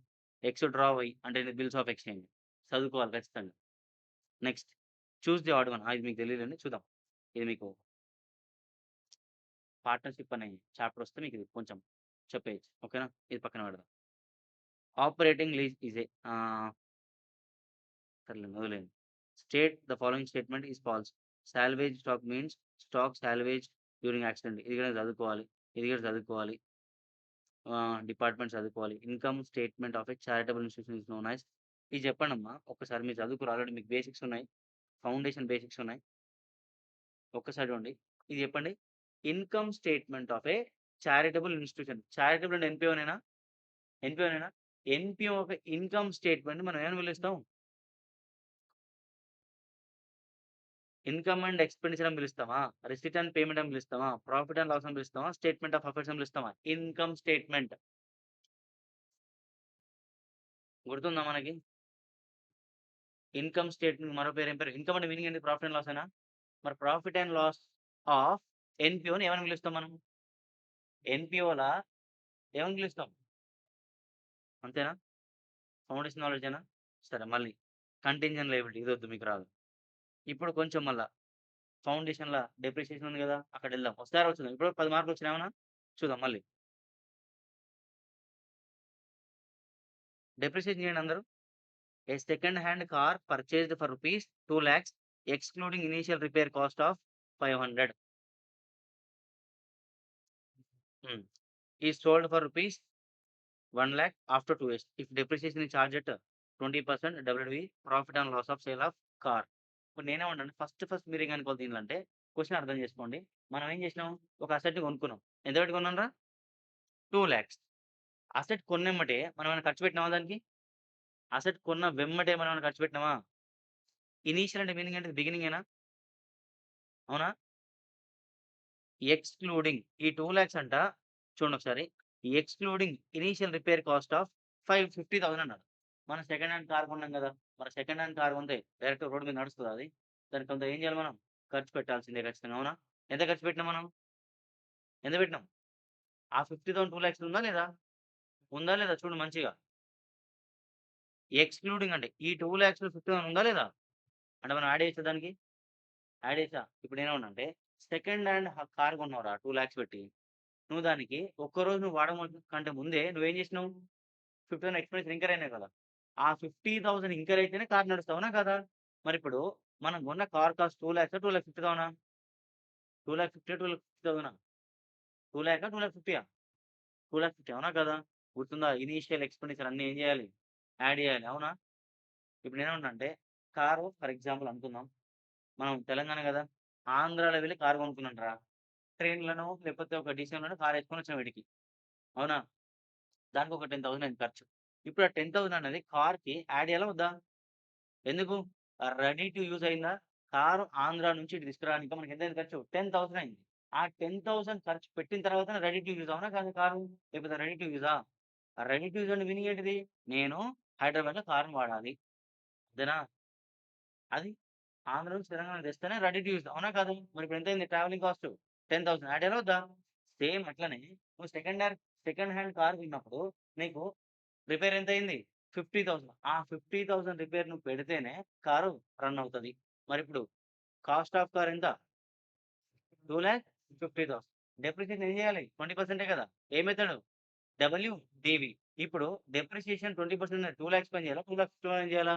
ఎక్స్ డ్రా వై అంటే బిల్స్ ఆఫ్ ఎక్స్‌చేంజ్ చదువుకోవాలి ఖచ్చితంగా. Next choose the odd one. ఇది మీకు తెలీదండి చూద్దాం. ఇది మీకు పార్ట్నర్‌షిప్ అనే చాప్టర్ వస్తే మీకు ఇది కొంచెం చెప్పేయచ్చు. ఓకేనా? ఇది పక్కన పెడదాం. ఆపరేటింగ్ లీజ్ ఈజ్ సర్లేండి వదిలేయండి. State the following statement is false. Salvage stock means stock salvage during accident. ఇది కూడా చదువుకోవాలి. ఇది కూడా చదువుకోవాలి. డిపార్ట్మెంట్ చదువుకోవాలి. Income statement of a charitable institution is known as ఇది చెప్పండమ్మా. ఒక్కసారి మీరు చదువుకుర్రు ఆల్రెడీ మీకు బేసిక్స్ ఉన్నాయి. ఫౌండేషన్ బేసిక్స్ ఉన్నాయి. ఒక్కసారి చూడండి. ఇది చెప్పండి. Income statement of a charitable institution. Charitable అంటే ఎన్‌పీఓనేనా? ఎన్‌పీఓనేనా? NPO of a income statement మనం ఏమని పిలుస్తాం? ఇన్‌కమ్ అండ్ ఎక్స్‌పెండిచర్ అని పిలుస్తామా? రిసిట్ అండ్ పేమెంట్ అని పిలుస్తామా? ప్రాఫిట్ అండ్ లాస్ అని పిలుస్తామా? స్టేట్మెంట్ ఆఫ్ అఫైర్స్ అని పిలుస్తామా? Income statement. గుర్తుందా మనకి? ఇన్‌కమ్ స్టేట్మెంట్ మరో పేరు ఏం పేరు? ఇన్‌కమ్ అంటే మీనింగ్ ఏంటి? ప్రాఫిట్ అండ్ లాసేనా? మరి ప్రాఫిట్ అండ్ లాస్ ఆఫ్ ఎన్‌పీఓని ఏమని పిలుస్తాం మనం? ఎన్‌పీఓలా ఏమని పిలుస్తాం? అంతేనా? ఫౌండేషన్ నాలెడ్జేనా? సరే మళ్ళీ కంటింజెంట్ లయబిలిటీ ఇదొద్దు మీకు రాదు. ఇప్పుడు కొంచెం మళ్ళా ఫౌండేషన్‌ల డెప్రిసియేషన్ ఉంది గదా! అక్కడెళ్దాం. వస్తాయా రావా చూద్దాం. ఇప్పుడు 10 మార్కులు వచ్చినాయి అవునా? చూద్దాం మళ్ళీ. డెప్రిసియేషన్ చేయండి అందరూ. A second hand car purchased for rupees 2,00,000 excluding initial repair cost of 500 hmm. Is sold for rupees 1,00,000 after 2 years. If depreciation is charged at 20% WDV profit and loss of sale of car. ఇప్పుడు నేనేమంటాను first మీరేమనుకోవాలి దీనిలో అంటే question అర్థం చేసుకోండి. మనం ఏం చేసినాం? ఒక అసెట్‌ని కొనుక్కున్నాం. ఎంత పెట్టి కొన్నాంరా? 2,00,000 అసెట్ కొన్నెమ్మటే మనం ఏమైనా ఖర్చు పెట్టినామా దానికి? అసెట్ కొన్న వెమ్మటే మనం ఏమైనా ఖర్చు పెట్టినామా? ఇనీషియల్ అంటే మీనింగ్ ఏంటిది? బిగినింగేనా? అవునా? ఎక్స్‌క్లూడింగ్ ఈ 2,00,000 అంట చూడండొకసారి. Excluding initial repair cost of 50,000 అన్నాడు. మనం సెకండ్ హ్యాండ్ కార్ కొన్నాం గదా! మరి సెకండ్ హ్యాండ్ కార్ కొంటే డైరెక్ట్ రోడ్ మీద నడుస్తదా అది? దానికి కొంత ఏం చేయాలి మనం? ఖర్చు పెట్టాల్సిందే ఖచ్చితంగా. అవునా? ఎంత ఖర్చు పెట్టినాం మనం? ఎంత పెట్టినాం? ఆ 50,000 2,00,000 ఉందా లేదా? ఉందా లేదా? చూడు మంచిగా. ఎక్స్‌క్లూడింగ్ అంటే ఈ 2,00,000లో 50,000 ఉందా లేదా? అంటే మనం యాడ్ చేయొచ్చా దానికి? యాడ్ చేసా. ఇప్పుడు నేనేమన్నానంటే సెకండ్ హ్యాండ్ కార్ కొన్నావురా 2,00,000 పెట్టి. నువ్వు దానికి ఒక్కరోజు నువ్వు కంటే ముందే నువ్వేం చేసినావు? 50,000 ఎక్స్‌పెన్సెస్ ఇంకర్ అయినాయి కదా! ఆ 50,000 ఇంకర్ అయితేనే కార్ నడుస్తది. అవునా కాదా? మరిప్పుడు మనం కొన్న కార్ కాస్ట్ 2,00,000 2,50,000 2,50,000 2,50,000 2,00,000 2,50,000 2,50,000 అవునా కాదా? గుర్తుందా? ఇనీషియల్ ఎక్స్‌పెండిచర్ అన్నీ ఏం చేయాలి? యాడ్ చేయాలి. అవునా? ఇప్పుడు నేనేమంటున్నా అంటే కారు ఫర్ ఎగ్జాంపుల్ అనుకుందాం. మనం తెలంగాణ గదా! ఆంధ్రాలో వెళ్లి కారు కొనుక్కున్నాంట్రా. ట్రైన్‌లోనో లేకపోతే ఒక డీసీఎంలోనో కార్ ఎసుకొనొచ్చాం ఈడికి. అవునా? దానికొక 10,000 అయింది ఖర్చు. ఇప్పుడు ఆ 10,000 అనేది కార్‌కి యాడ్ చేయాలా వద్దా? ఎందుకు? రెడీ టు యూజ్ అయిందా? కారు ఆంధ్ర నుంచి ఇటు తీసుకురావడానికి మనకెంతయింది ఖర్చు? 10,000 అయింది. ఆ 10,000 ఖర్చు పెట్టిన తర్వాతనే రెడీ టు యూజ్ అవునా కాదా కారు? లేకపోతే రెడీ టు యూజా? రెడీ టు యూజ్ అంటే మీనింగ్ ఏంటిది? నేను హైదరాబాద్‌లో కారుని వాడాలి. అంతేనా? అది ఆంధ్ర నుంచి తెలంగాణ తెస్తేనే రెడీ టు యూజ్ అవునా కాదా? మరిప్పుడు ఎంతయింది ట్రావెలింగ్ కాస్ట్? 10,000 యాడ్ చేయాలా వద్దా? సేమ్ అట్లనే నువ్వు సెకండ్ హ్యాండ్ కార్ కొన్నప్పుడు నీకు రిపేర్ ఎంతయింది? 50,000 ఆ 50,000 రిపేర్ నువ్వు పెడితేనే కారు రన్ అవుతది. మరిప్పుడు కాస్ట్ ఆఫ్ కార్ ఎంత? 2,50,000 డెప్రిసియేషన్ ఏం చేయాలి? 20% కదా! ఏ మెథడ్? డబ్ల్యూడీవీ. ఇప్పుడు డెప్రిసియేషన్ 20% 2,00,000 పని చేయాలా? 2,50,000 ఏం చేయాలా?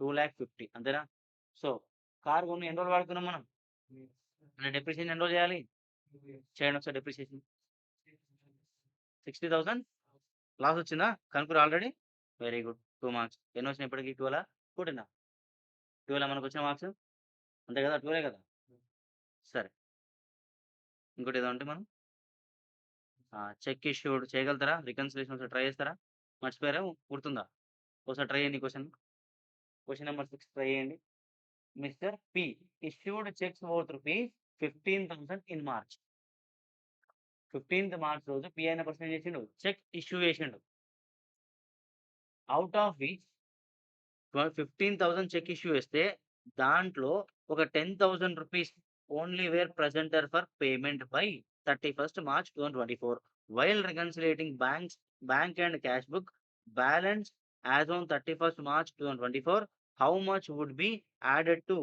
2,50,000 అంతేనా? సో, కార్ కొన్న ఎన్ని రోజులు వాడుతున్నాం మనం? అంటే డెప్రిసియేషన్ ఎన్ని రోజులు చేయాలి? చేయండి ఒకసారి డెప్రిసియేషన్. 60,000 లాస్ వచ్చిందా? కనుక్కుర్రా ఆల్రెడీ? Very good. 2 మార్క్స్. ఎన్నొచ్చినాయి ఇప్పటికి 12 14 మనకొచ్చిన మార్క్స్? అంతే కదా! 12 కదా! సరే. ఇంకోటేదో అంటే మనం చెక్ ఇష్యూడ్ చేయగలుగుతారా? రికన్సిలియేషన్ ఒకసారి ట్రై చేస్తారా? మర్చిపోయారా? గుర్తుందా? ఒకసారి ట్రై చేయండి ఈ క్వెషన్. క్వెషన్ నంబర్ 6 ట్రై చేయండి. Mister P issued cheques worth rupees 15,000 in March. 15థ్ మార్చ్ రోజు పి అనే పర్సన్ ఏం చేసిండు? చెక్ ఇష్యూ చేసిండు. Out of which 15,000 check issue చేస్తే దాంట్లో ఒక 10,000 rupees only where presenter for payment by 31st March 2024. While reconciliating bank and cash book balance as on 31st March 2024, how much would be added to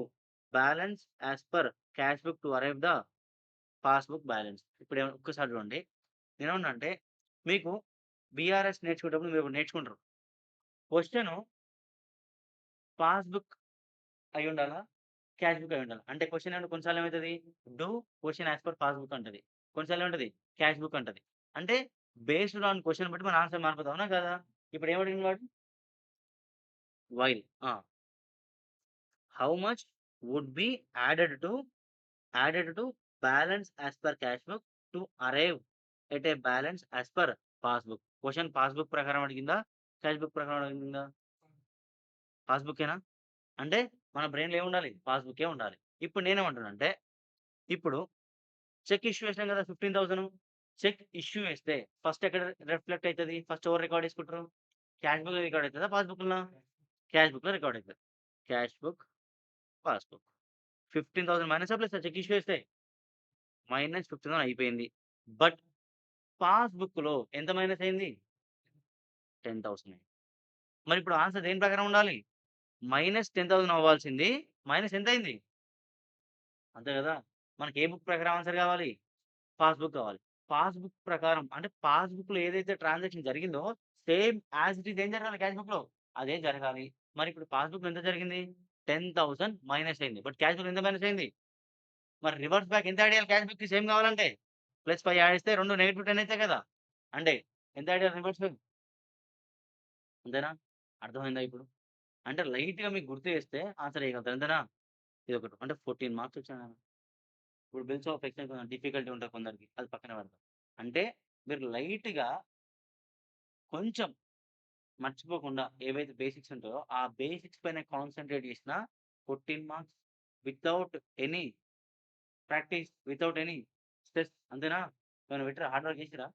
balance as per cash book to arrive the passbook balance. ఇప్పుడు ఒక్కసారి చూడండి. నేనేమన్నా అంటే మీకు BRS నేర్చుకునేటప్పుడు మీరు ఒకటి నేర్చుకుంటారు. క్వెషను పాస్‌బుక్ అయ్యుండాలా? క్యాష్ బుక్ అయ్యుండాలి. అంటే క్వెషన్ ఏమంటే కొన్నిసార్లు ఏమైతది? Do question as per passbook అంటది. కొన్నిసార్లు ఏముంటది? క్యాష్ బుక్ అంటది. అంటే బేస్డ్ ఆన్ క్వెషన్ బట్టి మన ఆన్సర్ మారిపోతది. అవునా కాదా? ఇప్పుడు ఏమడిగిండు వాడు? వైల్. ఆ! How much would be added to balance as per cash book to arrive at a balance as per passbook. Question passbook ప్రకారం అడిగిందా? క్యాష్ బుక్ ప్రకారం అడిగిందా? పాస్‌బుక్కేనా? అంటే మన బ్రెయిన్‌లో ఏముండాలి? పాస్‌బుక్కే ఉండాలి. ఇప్పుడు నేనేమంటున్నానంటే, ఇప్పుడు చెక్ ఇష్యూ చేసినాం గదా! 15,000 చెక్ ఇష్యూ చేస్తే ఫస్ట్ ఎక్కడ రిఫ్లెక్ట్ అయితది? ఫస్ట్ ఎవరు రికార్డ్ చేసుకుంటారు? క్యాష్ బుక్‌లో రికార్డ్ అయితదా? పాస్‌బుక్‌లోనా? క్యాష్ బుక్‌లో రికార్డ్ అయితది. Cash book, passbook. 15,000 మైనసా ప్లస్సా చెక్ ఇష్యూ చేస్తే? -15,000 అయిపోయింది. బట్ పాస్‌బుక్‌లో ఎంత మైనస్ అయింది? 10,000 అయింది. మరిప్పుడు ఆన్సర్ దేని ప్రకారం ఉండాలి? -10,000 అవ్వాల్సింది మైనస్ ఎంతయింది? అంతే గదా! మనకి ఏ బుక్ ప్రకారం ఆన్సర్ కావాలి? పాస్‌బుక్ కావాలి. పాస్‌బుక్ ప్రకారం అంటే పాస్‌బుక్‌లో ఏదైతే ట్రాన్సాక్షన్ జరిగిందో సేమ్ యాజ్ ఇట్ ఈజ్ ఏం జరగాలి క్యాష్ బుక్‌లో? అదే జరగాలి. మరిప్పుడు పాస్‌బుక్‌లో ఎంత జరిగింది? 10,000 మైనస్ అయింది. బట్ క్యాష్ బుక్‌లో ఎంత మైనస్ అయింది? మరి రివర్స్ బ్యాక్ ఎంత యాడ్ చేయాలి క్యాష్ బుక్‌కి సేమ్ కావాలంటే? +5 యాడ్ చేస్తే 2 -10 అయితాయి కదా! అంటే ఎంత యాడ్ చేయాలి రివర్స్ బ్యాక్? అంతేనా? అర్థమైందా ఇప్పుడు? అంటే లైట్‌గా మీకు గుర్తు చేస్తే ఆన్సర్ చేయగలుగుతారు. అంతేనా? ఇదొకటి. అంటే 14 మార్క్స్ వచ్చాయన. ఇప్పుడు బిల్స్ ఆఫ్ ఎక్స్‌చేంజ్ కొంచెం డిఫికల్టీ ఉంటది కొందరికి. అది పక్కన పెడదాం. అంటే మీరు లైట్‌గా కొంచెం మర్చిపోకుండా ఏవైతే బేసిక్స్ ఉంటాయో, ఆ బేసిక్స్ పైన కాన్సంట్రేట్ చేసినా 14 marks without any practice, without any stress అంతేనా? ఏమైనా పెట్టిర్రా? హార్డ్ వర్క్ చేసిర్రా?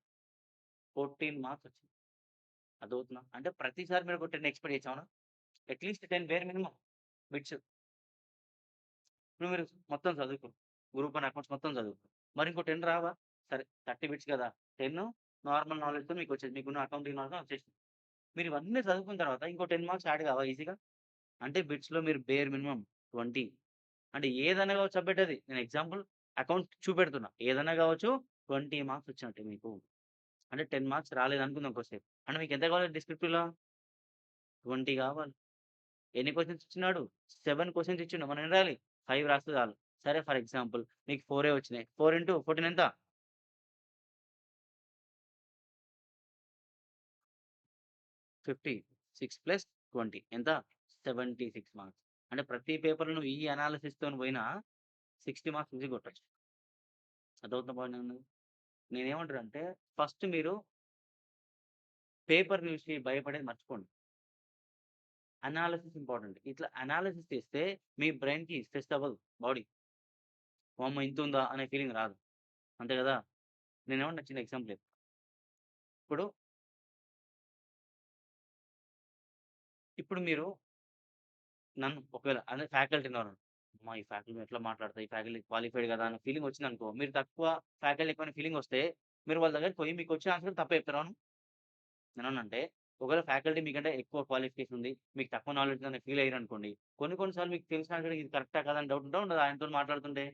14 మార్క్స్ వచ్చింది. అర్థమవుతుందా? అంటే ప్రతిసారి మీరు ఒక 10 ఎక్స్‌పెక్ట్ చేయొచ్చు. అవునా? At least 10 bare minimum bits. ఇప్పుడు మీరు మొత్తం చదువుకురు. గ్రూప్ 1 అకౌంట్స్ మొత్తం చదువుకురు. మరి ఇంకో 10 రావా? సరే 30 బిట్స్ కదా! 10 నార్మల్ నాలెడ్జ్‌తో మీకొచ్చేది. మీకున్న అకౌంటింగ్ నాలెడ్జ్ వచ్చేసింది. మీరు ఇవన్నీ చదువుకున్న తర్వాత ఇంకో 10 మార్క్స్ యాడ్ కావా ఈజీగా? అంటే బిట్స్‌లో మీరు బేర్ మినిమమ్ 20 అంటే ఏదైనా కావచ్చు సబ్జెక్ట్ అది. నేను ఎగ్జాంపుల్ అకౌంట్ చూపెడుతున్నా. ఏదైనా కావచ్చు 20 మార్క్స్ వచ్చినట్టే మీకు. అంటే 10 మార్క్స్ రాలేదనుకుందాం కొద్దిసేపు. అంటే మీకు ఎంత కావాలి డిస్క్రిప్టివ్‌లో? 20 కావాలి. ఎన్ని క్వెషన్స్ ఇచ్చినాడు? 7 క్వెషన్స్ ఇచ్చిండు. మనం ఎన్ని రాయాలి? 5 రాస్తే చాలు. సరే ఫర్ ఎగ్జాంపుల్ మీకు 4 వచ్చినాయి. 4 ఇంటూ 14 ఎంత? 56 ప్లస్ 20 ఎంత? 76 మార్క్స్. అంటే ప్రతి పేపర్‌లో నువ్వు ఈ అనాలిసిస్‌తోని పోయినా 60 మార్క్స్ ఈజీగా కొట్టొచ్చు. అర్థమవుతుందా పాయింట్ నేను? నేనేమంటానంటే ఫస్ట్ మీరు పేపర్ చూసి భయపడేది మర్చిపోండి. Analysis important. ఇట్లా అనాలిసిస్ చేస్తే మీ బ్రెయిన్‌కి స్ట్రెస్ అవ్వదు బాడీ. వామ్మో! ఇంతుందా అనే ఫీలింగ్ రాదు. అంతే కదా! నేనేమన్నా చిన్న ఎగ్జాంపుల్ చెప్తా. ఇప్పుడు, ఇప్పుడు మీరు నన్ను ఒకవేళ అదే ఫ్యాకల్టీ ఉన్నారనుకో, అమ్మా! ఈ ఫ్యాకల్టీ ఎట్లా మాట్లాడతా? ఈ ఫ్యాకల్టీ క్వాలిఫైడ్ కదా! అన్న ఫీలింగ్ వచ్చిందనుకో, మీరు తక్కువ ఫ్యాకల్టీ ఎక్కువ అనే ఫీలింగ్ వస్తే, మీరు వాళ్ళ దగ్గరికి పోయి మీకొచ్చిన ఆన్సర్ తప్పే చెప్తారా అవును? నేనేమన్నానంటే, ఒకవేళ ఫ్యాకల్టీ మీకంటే ఎక్కువ క్వాలిఫికేషన్ ఉంది, మీకు తక్కువ నాలెడ్జ్ ఉందని ఫీల్ అయ్యారనుకోండి, కొన్ని కొన్ని సార్లు మీకు తెలిసిన ఆన్సర్ ఇది కరెక్టా కాదా అని డౌట్ ఉంటదా ఉండదా ఆయనతోని మాట్లాడుతుంటే?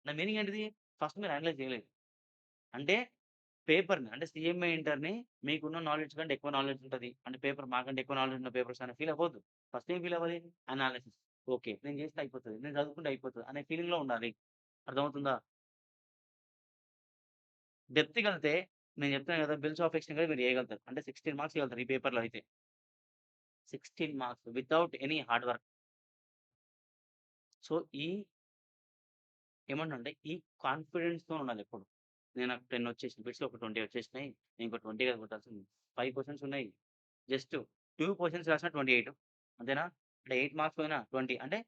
దాని మీనింగ్ ఏంటిది? ఫస్ట్ మీరు అనలైజ్ చేయలేదు. అంటే పేపర్‌ని అంటే సీఎంఏ ఇంటర్‌ని మీకున్న నాలెడ్జ్ కంటే ఎక్కువ నాలెడ్జ్ ఉంటది. అంటే పేపర్ మాకంటే ఎక్కువ నాలెడ్జ్ ఉన్న పేపర్స్ అని ఫీల్ అవ్వద్దు. ఫస్ట్ ఏం ఫీల్ అవ్వాలి? అనాలిసిస్. ఓకే. నేను చేస్తే అయిపోతది. నేను చదువుకుంటే అయిపోతది అనే ఫీలింగ్‌లో ఉండాలి. అర్థమవుతుందా? డెప్త్‌గెళ్తే నేను చెప్తున్నా కదా! బిల్స్ ఆఫ్ ఎక్స్‌చేంజ్ కూడా మీరు చేయగలుగుతారు. అంటే 16 మార్క్స్ చేయగలుగుతారు ఈ పేపర్‌లో అయితే. 16 marks without any hard work. So, ఈ ఏమంటానంటే ఈ కాన్ఫిడెన్స్‌తోని ఉండాలెప్పుడు. నేను నాకు 10 వచ్చేసినాయి. బిట్స్‌లో ఒక 20 వచ్చేసినాయి. నేను ఇంకో 20 కాదు కొట్టాల్సింది. 5 క్వెషన్స్ ఉన్నాయి. జస్ట్ 2 క్వెషన్స్ రాసినా 28 అంతేనా? అంటే 8 మార్క్స్ పోయినా 20 అంటే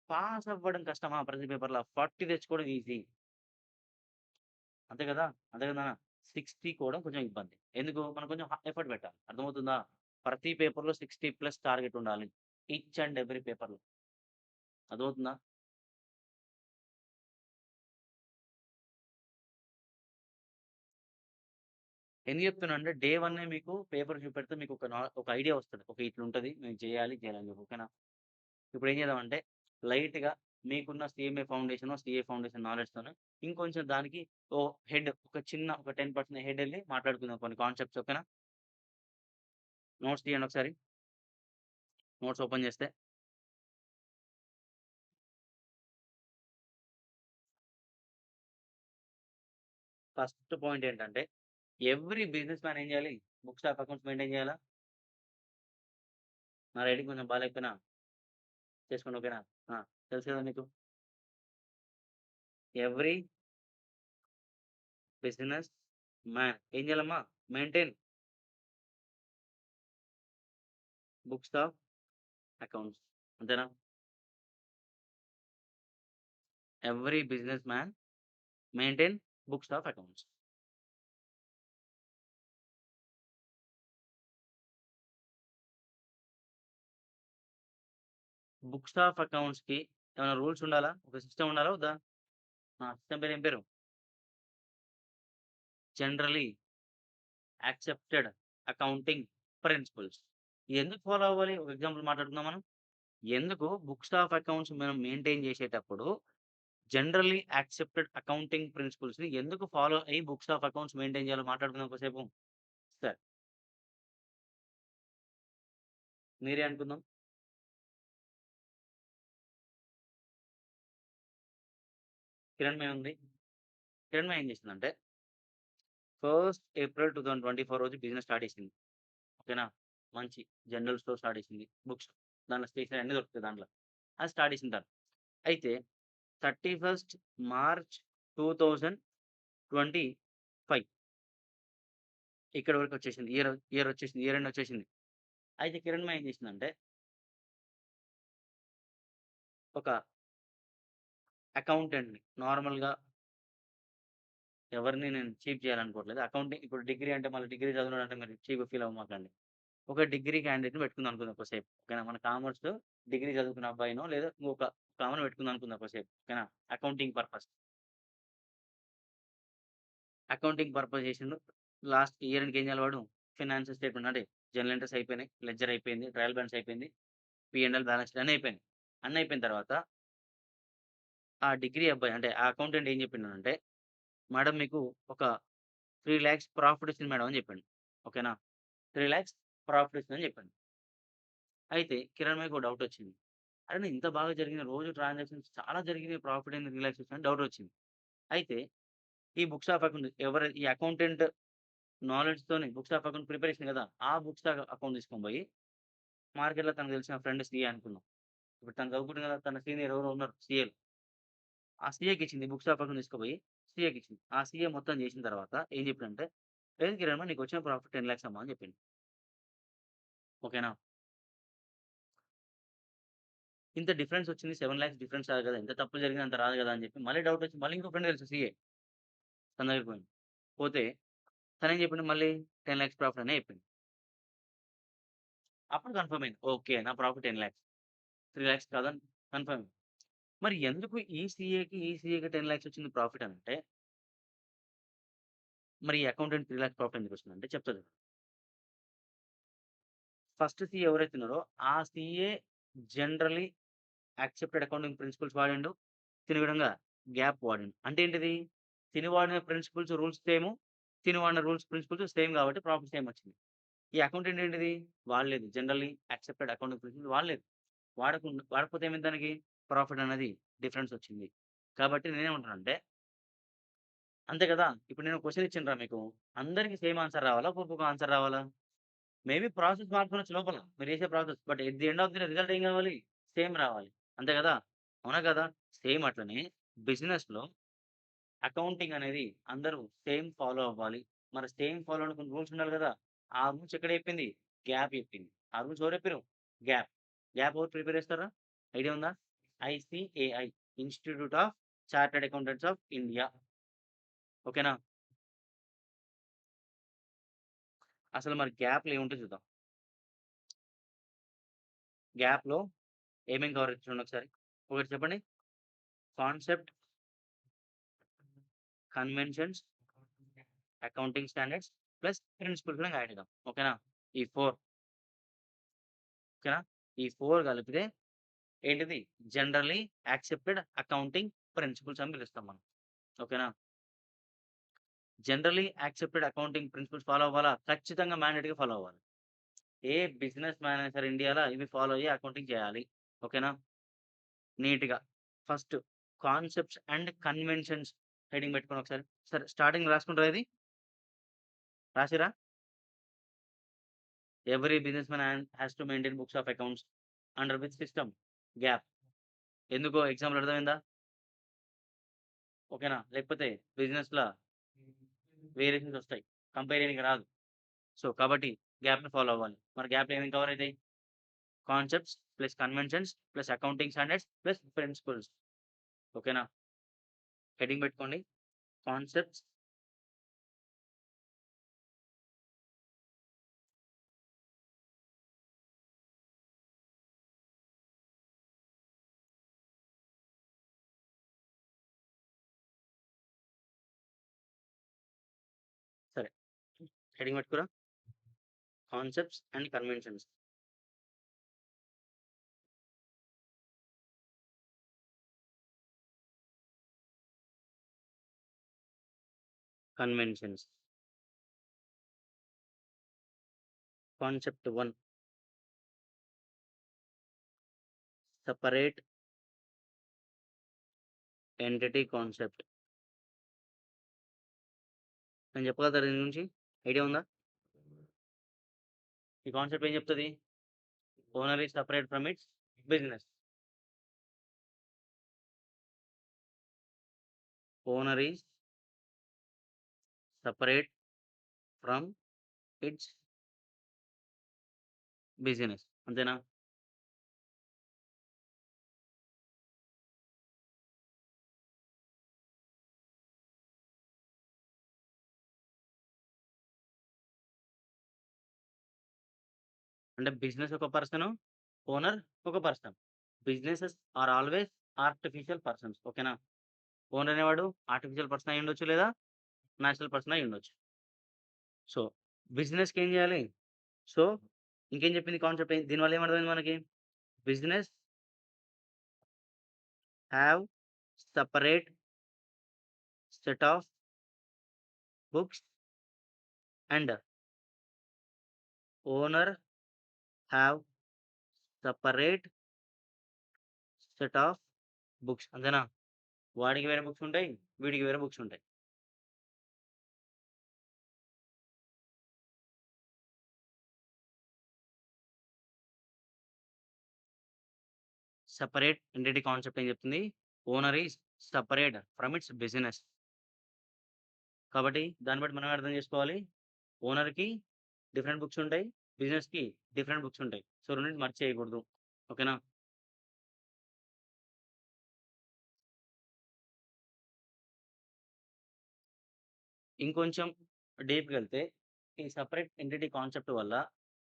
పాస్ అవ్వడం కష్టమా ప్రతి పేపర్‌లో 40 తెచ్చుకోవడం ఈజీ. అంతే కదా! అంతే కదా! 60 కూడా కొంచెం ఇబ్బంది. ఎందుకు? మనం కొంచెం ఎఫర్ట్ పెట్టాలి. అర్థమవుతుందా? ప్రతి పేపర్‌లో 60+ టార్గెట్ ఉండాలి. ఈచ్ అండ్ ఎవ్రీ పేపర్‌లో. అర్థమవుతుందా? ఎందుకు చెప్తున్నానంటే డే వన్నే మీకు పేపర్ చూపెడితే మీకు ఒక ఐడియా వస్తది. ఓకే. ఇట్లుంటది. మేము చేయాలని చెప్పి. ఓకేనా? ఇప్పుడేం చేద్దామంటే లైట్‌గా మీకున్న సీఏ ఫౌండేషన్ నాలెడ్జ్‌తోని ఇంకొంచెం దానికి ఒక చిన్న ఒక 10% హెడ్ మాట్లాడుకుందాం కొన్ని కాన్సెప్ట్స్. ఓకేనా? నోట్స్ తీయండి ఒకసారి. నోట్స్ ఓపెన్ చేస్తే ఫస్ట్ పాయింట్ ఏంటంటే ఎవ్రీ బిజినెస్ మ్యాన్ ఏం చేయాలి? బుక్స్ ఆఫ్ అకౌంట్స్ మెయింటైన్ చేయాలా? నా రైటింగ్ కొంచెం బాలేకపోయినా చేసుకోండి. ఓకేనా? ఆ! తెలుసు కదా మీకు. ఎవ్రీ బిజినెస్ మ్యాన్ ఏం చేయాలమ్మా? Maintain books of accounts. అంతేనా? Every business man maintain books of accounts. Books of అకౌంట్స్‌కి ఏమైనా రూల్స్ ఉండాలా? ఒక సిస్టమ్ ఉండాలా? వద్దా? సిస్టమ్ పేరు ఏం పేరు? Generally accepted accounting principles. ఎందుకు ఫాలో అవ్వాలి? ఒక ఎగ్జాంపుల్ మాట్లాడుకుందాం మనం. ఎందుకు బుక్స్ ఆఫ్ అకౌంట్స్ మనం మెయింటైన్ చేసేటప్పుడు జనరల్లీ యాక్సెప్టెడ్ అకౌంటింగ్ ప్రిన్సిపల్స్‌ని ఎందుకు ఫాలో అయ్యి బుక్స్ ఆఫ్ అకౌంట్స్ మెయింటైన్ చేయాలో మాట్లాడుకుందాం కొద్దిసేపు. సరే. మీరే అనుకుందాం. కిరణ్మయి ఉంది. కిరణ్మయి ఏం చేసిందంటే ఫస్ట్ ఏప్రిల్ 2024 రోజు బిజినెస్ స్టార్ట్ చేసింది. ఓకేనా? మంచి జనరల్ స్టోర్ స్టార్ట్ చేసింది. బుక్స్ దాంట్లో స్టేషనరీ అన్నీ దొరుకుతాయి దాంట్లో. అది స్టార్ట్ చేసిన తను. అయితే 31 మార్చ్ 2025 ఇక్కడి వరకు వచ్చేసింది. ఇయర్ వచ్చేసింది. ఇయర్ ఎండ్ వచ్చేసింది. అయితే కిరణ్మయి ఏం చేసిందంటే ఒక అకౌంటెంట్‌ని నార్మల్‌గా ఎవరిని నేను చీప్ చేయాలనుకోవట్లేదు. అకౌంటింగ్ ఇప్పుడు డిగ్రీ అంటే మళ్ళీ డిగ్రీ చదివినోడంటే మరి చీప్‌గా ఫీల్ అవ్వమాకండి. ఒక డిగ్రీ క్యాండిడేట్‌ని పెట్టుకుందాం అనుకుందాం కొద్దిసేపు. ఓకేనా? మన కామర్స్‌లో డిగ్రీ చదువుకున్న అబ్బాయినో లేదా ఇంకొక ఆమెను పెట్టుకుందాం అనుకుందాం కొద్దిసేపు. ఓకేనా? Accounting purpose. అకౌంటింగ్ పర్పస్ చేసిండు. లాస్ట్ ఇయర్ ఎండ్‌కి ఏం చేయాలి వాడు? ఫినాన్షియల్ స్టేట్‌మెంట్ అంటే జర్నల్ ఎంట్రీస్ అయిపోయినాయి. లెడ్జర్ అయిపోయింది. ట్రయల్ బ్యాలెన్స్ అయిపోయింది. పీ&ఎల్ బ్యాలెన్స్ షీట్ అన్నీ అయిపోయినాయి. అన్నీ అయిపోయిన తర్వాత ఆ డిగ్రీ అబ్బాయి అంటే ఆ అకౌంటెంట్ ఏం చెప్పిండనంటే, "మేడం మీకు ఒక 3,00,000 ప్రాఫిట్ వచ్చింది మేడం" అని చెప్పిండు. ఓకేనా? 3,00,000 ప్రాఫిట్ వచ్చిందని చెప్పిండు. అయితే కిరణ్‌మయికి ఒక డౌట్ వచ్చింది. అరె! ఇంత బాగా జరిగిన రోజు ట్రాన్సాక్షన్స్ చాలా జరిగినాయి. ప్రాఫిట్ ఏంది 3,00,000 వచ్చిందని డౌట్ వచ్చింది. అయితే ఈ బుక్స్ ఆఫ్ అకౌంట్ ఈ అకౌంటెంట్ నాలెడ్జ్‌తోని బుక్స్ ఆఫ్ అకౌంట్ ప్రిపరేషన్ కదా! ఆ బుక్స్ ఆఫ్ అకౌంట్ తీసుకొని పోయి మార్కెట్‌లో తనకు తెలిసిన ఫ్రెండ్ సీఏ అనుకుందాం. ఇప్పుడు తను చదువుకుంటుంది కదా! తన సీనియర్ ఎవరో ఉన్నారు సీఏలు. ఆ సీఏకిచ్చింది. బుక్స్ ఆఫ్ అకౌంట్ తీసుకుపోయి సీఏకిచ్చింది. ఆ సీఏ మొత్తం చేసిన తర్వాత ఏం చెప్పిండంటే, "లేదు కిరణ్ నీకొచ్చిన ప్రాఫిట్ 10,00,000 అమ్మా" అని చెప్పిండు. ఓకేనా? ఇంత డిఫరెన్స్ వచ్చింది. 7,00,000 డిఫరెన్స్ రాదు కదా! ఎంత తప్పు జరిగినా అంత రాదు కదా! అని చెప్పి మళ్ళీ డౌట్ వచ్చి మళ్ళీ ఇంకో ఫ్రెండ్ తెలుసు సీఏ. తన దగ్గరికి పోయిండు. పోతే తనేం చెప్పిండు మళ్ళీ 10,00,000 ప్రాఫిట్ అనే చెప్పిండు. అప్పుడు కన్ఫర్మ్ అయింది. ఓకే. నా ప్రాఫిట్ 10,00,000 3,00,000 కాదని కన్ఫర్మ్ అయింది. మరి ఎందుకు ఈ సీఏకి 10,00,000 వచ్చింది ప్రాఫిట్ అనంటే, మరి ఈ అకౌంటెంట్ 3,00,000 ప్రాఫిట్ ఎందుకొచ్చిందంటే చెప్తా చూడు. ఫస్ట్ సీఏ ఎవరైతే ఉన్నారో ఆ CA generally accepted accounting principles వాడిండు. తిని విధంగా గ్యాప్ వాడిండు. అంటే ఏంటిది? తిని వాడిన ప్రిన్సిపల్స్, రూల్స్ సేము. తిని వాడిన ప్రిన్సిపల్స్ సేమ్ కాబట్టి ప్రాఫిట్ సేమ్ వచ్చింది. ఈ అకౌంటెంట్ ఏంటిది? వాడలేదు. జనరల్లీ యాక్సెప్టెడ్ అకౌంటింగ్ ప్రిన్సిపల్స్ వాడలేదు. వాడకపోతే ఏమైంది దానికి? ప్రాఫిట్ అనేది డిఫరెన్స్ వచ్చింది. కాబట్టి నేనేమంటున్నానంటే అంతే కదా! ఇప్పుడు నేను క్వెషన్ ఇచ్చిండ్రా మీకు. అందరికి సేమ్ ఆన్సర్ రావాలా? ఒక్కొక్క ఆన్సర్ రావాలా? మేబీ ప్రాసెస్ మార్చుకోవచ్చు లోపల. మీరు చేసే process. But at the end of the result ఏం కావాలి? సేమ్ రావాలి. అంతే కదా! అవునా కదా! సేమ్ అట్లనే బిజినెస్‌లో అకౌంటింగ్ అనేది అందరూ సేమ్ ఫాలో అవ్వాలి. మరి సేమ్ ఫాలో అవ్వడానికి కొన్ని రూల్స్ ఉండాలి కదా! ఆ రూల్స్ ఎక్కడ చెప్పింది? గ్యాప్ చెప్పింది. ఆ రూల్స్ ఎవరు చెప్పిర్రు? గ్యాప్. గ్యాప్ ఎవరు ప్రిపేర్ చేస్తారా? ఐడియా ఉందా? ICAI institute of chartered accountants of India. ఓకేనా? అసలు మరి గ్యాప్‌లో ఏముంటదో చూద్దాం. గ్యాప్‌లో ఏమేం కవర్ చేసి చూడండి ఒకసారి. ఒకటి చెప్పండి. Concept, conventions, accounting standards plus principles అని యాడ్ చేద్దాం. ఓకేనా? ఈ 4 ఓకేనా? ఈ 4 కలిపితే ఏంటిది? జనరల్లీ యాక్సెప్టెడ్ అకౌంటింగ్ ప్రిన్సిపల్స్ అని పిలుస్తాం మనం. ఓకేనా? Generally accepted accounting principles follow అవ్వాలా? ఖచ్చితంగా మ్యాండేటరీగా ఫాలో అవ్వాలి. ఏ బిజినెస్ మ్యాన్ అయినా సరే ఇండియాలో ఇవి ఫాలో అయ్యి అకౌంటింగ్ చేయాలి. ఓకేనా? నీట్‌గా. First concepts and conventions heading పెట్టుకోండి ఒకసారి. సరే స్టార్టింగ్ రాసుకుంటారా ఇది? రాసిర్రా? Every business man has to maintain books of accounts under which system? Gap. ఎందుకో ఎగ్జామ్‌లో అర్థమైందా? ఓకేనా? లేకపోతే బిజినెస్‌ల వేరియేషన్స్ వస్తాయి. కంపేర్ చేయనీకి రాదు. సో, కాబట్టి గ్యాప్‌ని ఫాలో అవ్వాలి. మరి గ్యాప్‌లో ఏమేం కవర్ అయితాయి? Concepts plus conventions plus accounting standards plus principles. ఓకేనా? హెడింగ్ పెట్టుకోండి. కాన్సెప్ట్స్, సరే. హెడింగ్ పెట్టుకుర్రా? Concepts and conventions. Conventions. Concept 1 separate entity concept. నేను చెప్పగలుగుతారా దీని గురించి? ఐడియా ఉందా? ఈ కాన్సెప్ట్ ఏం చెప్తది? Owner is separate from its business. Owner is separate from its business. అంతేనా? అంటే బిజినెస్ ఒక పర్సను, ఓనర్ ఒక person. Businesses are always artificial persons. ఓకేనా? ఓనర్ అనేవాడు ఆర్టిఫిషియల్ పర్సన్ అయ్యుండొచ్చు లేదా నేచురల్ పర్సన్ అయ్యుండొచ్చు. సో, బిజినెస్‌కి ఏం చేయాలి? సో, ఇంకేం చెప్పింది కాన్సెప్ట్ దీనివల్ల ఏమర్థమైంది మనకి? Business have separate set of books and owner have separate set of books. అంతేనా? వాడికి వేరే బుక్స్ ఉంటాయి. వీడికి వేరే బుక్స్ ఉంటాయి. సెపరేట్ ఎంటిటీ కాన్సెప్ట్ ఏం చెప్తుంది? Owner is separate from its business. కాబట్టి దాన్ని బట్టి మనం అర్థం చేసుకోవాలి. ఓనర్‌కి డిఫరెంట్ బుక్స్ ఉంటాయి. బిజినెస్‌కి డిఫరెంట్ బుక్స్ ఉంటాయి. సో, రెండిటిని మర్జ్ చేయకూడదు. ఓకేనా? ఇంకొంచెం డీప్‌గెళ్తే ఈ సెపరేట్ ఎంటిటీ కాన్సెప్ట్ వల్ల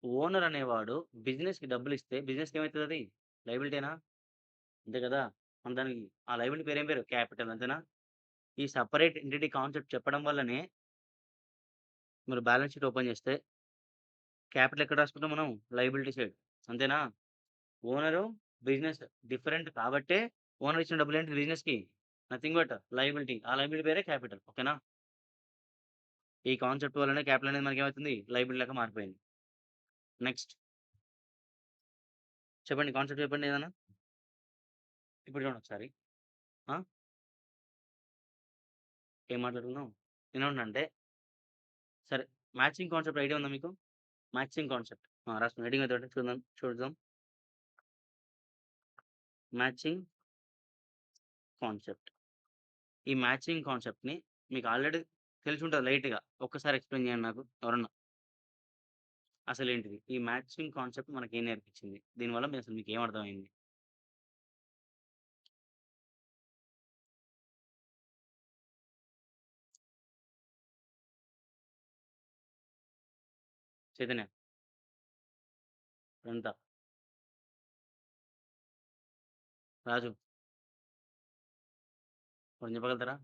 ఓనర్ అనేవాడు బిజినెస్‌కి డబ్బులిస్తే బిజినెస్‌కి ఏమైతదది? లయబిలిటీనా? అంతే కదా! మన దానికి ఆ లయబిలిటీ పేరేం పేరు? క్యాపిటల్ అంతేనా? ఈ సెపరేట్ ఎంటిటీ కాన్సెప్ట్ చెప్పడం వల్లనే మీరు బ్యాలెన్స్ షీట్ ఓపెన్ చేస్తే క్యాపిటల్ ఎక్కడ రాసుకుంటాం మనం? Liability side. అంతేనా? ఓనరు, బిజినెస్ డిఫరెంట్ కాబట్టే ఓనర్ ఇచ్చిన డబ్బులేంటి బిజినెస్‌కి? Nothing but liability. ఆ లయబిలిటీ పేరే క్యాపిటల్. ఓకేనా? ఈ కాన్సెప్ట్ వల్లనే క్యాపిటల్ అనేది మనకేమైతుంది? లయబిలిటీ లెక్క మారిపోయింది. నెక్స్ట్ చెప్పండి కాన్సెప్ట్ చెప్పండి ఏదన్నా? ఇప్పుడు చూడండి ఒకసారి. ఆ! ఏం మాట్లాడుకున్నాం? నేనేమంటున్నా అంటే సరే మ్యాచింగ్ కాన్సెప్ట్ ఐడియా ఉందా మీకు? Matching concept. రాసుకోండి హెడ్డింగ్ అయితే చూద్దాం. Matching concept. ఈ మ్యాచింగ్ కాన్సెప్ట్‌ని మీకు ఆల్రెడీ తెలిసుంటది లైట్‌గా. ఒక్కసారి ఎక్స్‌ప్లెయిన్ చేయండి నాకు ఎవరన్నా. అసలేంటిది? ఈ మ్యాచింగ్ కాన్సెప్ట్ మనకేం నేర్పించింది? దీనివల్ల అసలు మీకేం అర్థమైంది? చైతన్య ఎంత? రాజు కొంచెం చెప్పగలుగుతారా?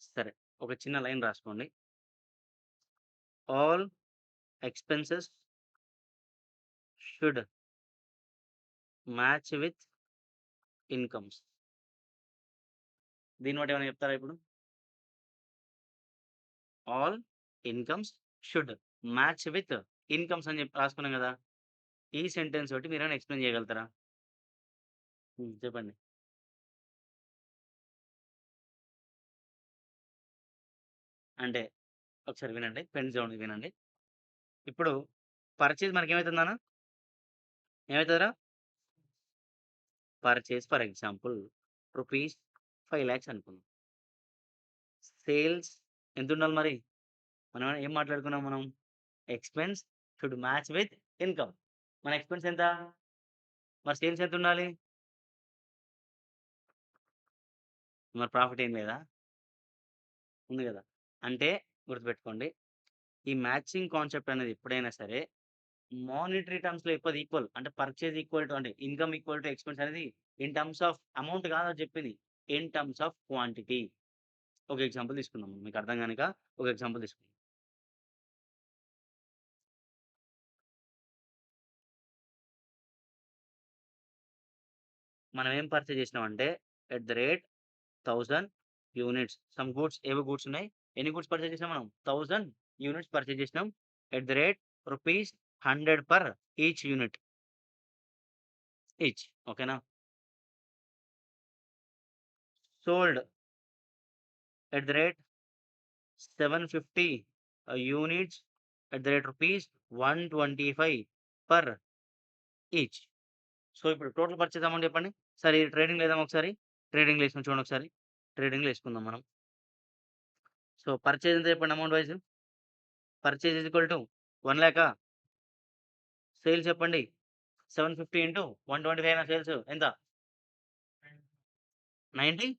సరే. ఒక చిన్న లైన్ రాసుకోండి. All expenses should match with incomes. దీన్ని బట్టి ఏమైనా చెప్తారా ఇప్పుడు? All incomes should match with incomes అని చెప్పి రాసుకున్నాం గదా! ఈ సెంటెన్స్ తోటి మీరేమైనా ఎక్స్‌ప్లెయిన్ చేయగలుగుతారా? చెప్పండి. అంటే ఒకసారి వినండి. పెన్ సౌండ్ వినండి. ఇప్పుడు పర్చేజ్ మనకేమైతుంది నాన్న? ఏమైతదిరా? పర్చేజ్ ఫర్ ఎగ్జాంపుల్ రూపీస్ 5,00,000 అనుకుందాం. సేల్స్ ఎంతుండాలి మరి? మనం ఏం మాట్లాడుకున్నాం మనం? Expense should match with income. మన ఎక్స్‌పెన్స్ ఎంత? మరి సేల్స్ ఎంతుండాలి? మరి ప్రాఫిట్ ఏం లేదా? ఉంది గదా! అంటే గుర్తుపెట్టుకోండి. ఈ మ్యాచింగ్ కాన్సెప్ట్ అనేది ఎప్పుడైనా సరే మానిటరీ టర్మ్స్‌లో ఎప్పది ఈక్వల్. అంటే పర్చేజ్ ఈక్వల్ టు అంటే ఇన్‌కమ్ ఈక్వల్ టు ఎక్స్‌పెన్స్ అనేది ఇన్ టర్మ్స్ ఆఫ్ అమౌంట్ కాదు అది చెప్పింది. In terms of quantity. ఒక ఎగ్జాంపుల్ తీసుకుందాం. మీకు అర్థం గానిక ఒక ఎగ్జాంపుల్ తీసుకుందాం. మనం ఏం పర్చేజ్ చేసినామంటే at the rate 1000 units some goods ఏవో గూడ్స్ ఉన్నాయి. ఎన్ని గూడ్స్ పర్చేజ్ చేసినాం మనం? 1000 యూనిట్స్ పర్చేజ్ చేసినాం. At the rate rupees 100 per each unit. Each ఓకేనా? Sold at the rate 750 units at the rate rupees 125 per each. So, ఇప్పుడు total purchase amount చెప్పండి. సరే ఇది ట్రేడింగ్‌లో ఏద్దాం ఒకసారి. ట్రేడింగ్‌లో ఏసుకొని చూడండి ఒకసారి. ట్రేడింగ్‌లో ఏసుకుందాం మనం. సో, పర్చేజ్ ఎంత చెప్పండి amount wise? Purchase is equal to 1,00,000 sales చెప్పండి. 750 ఇంటూ 125 సేల్స్ ఎంత? 90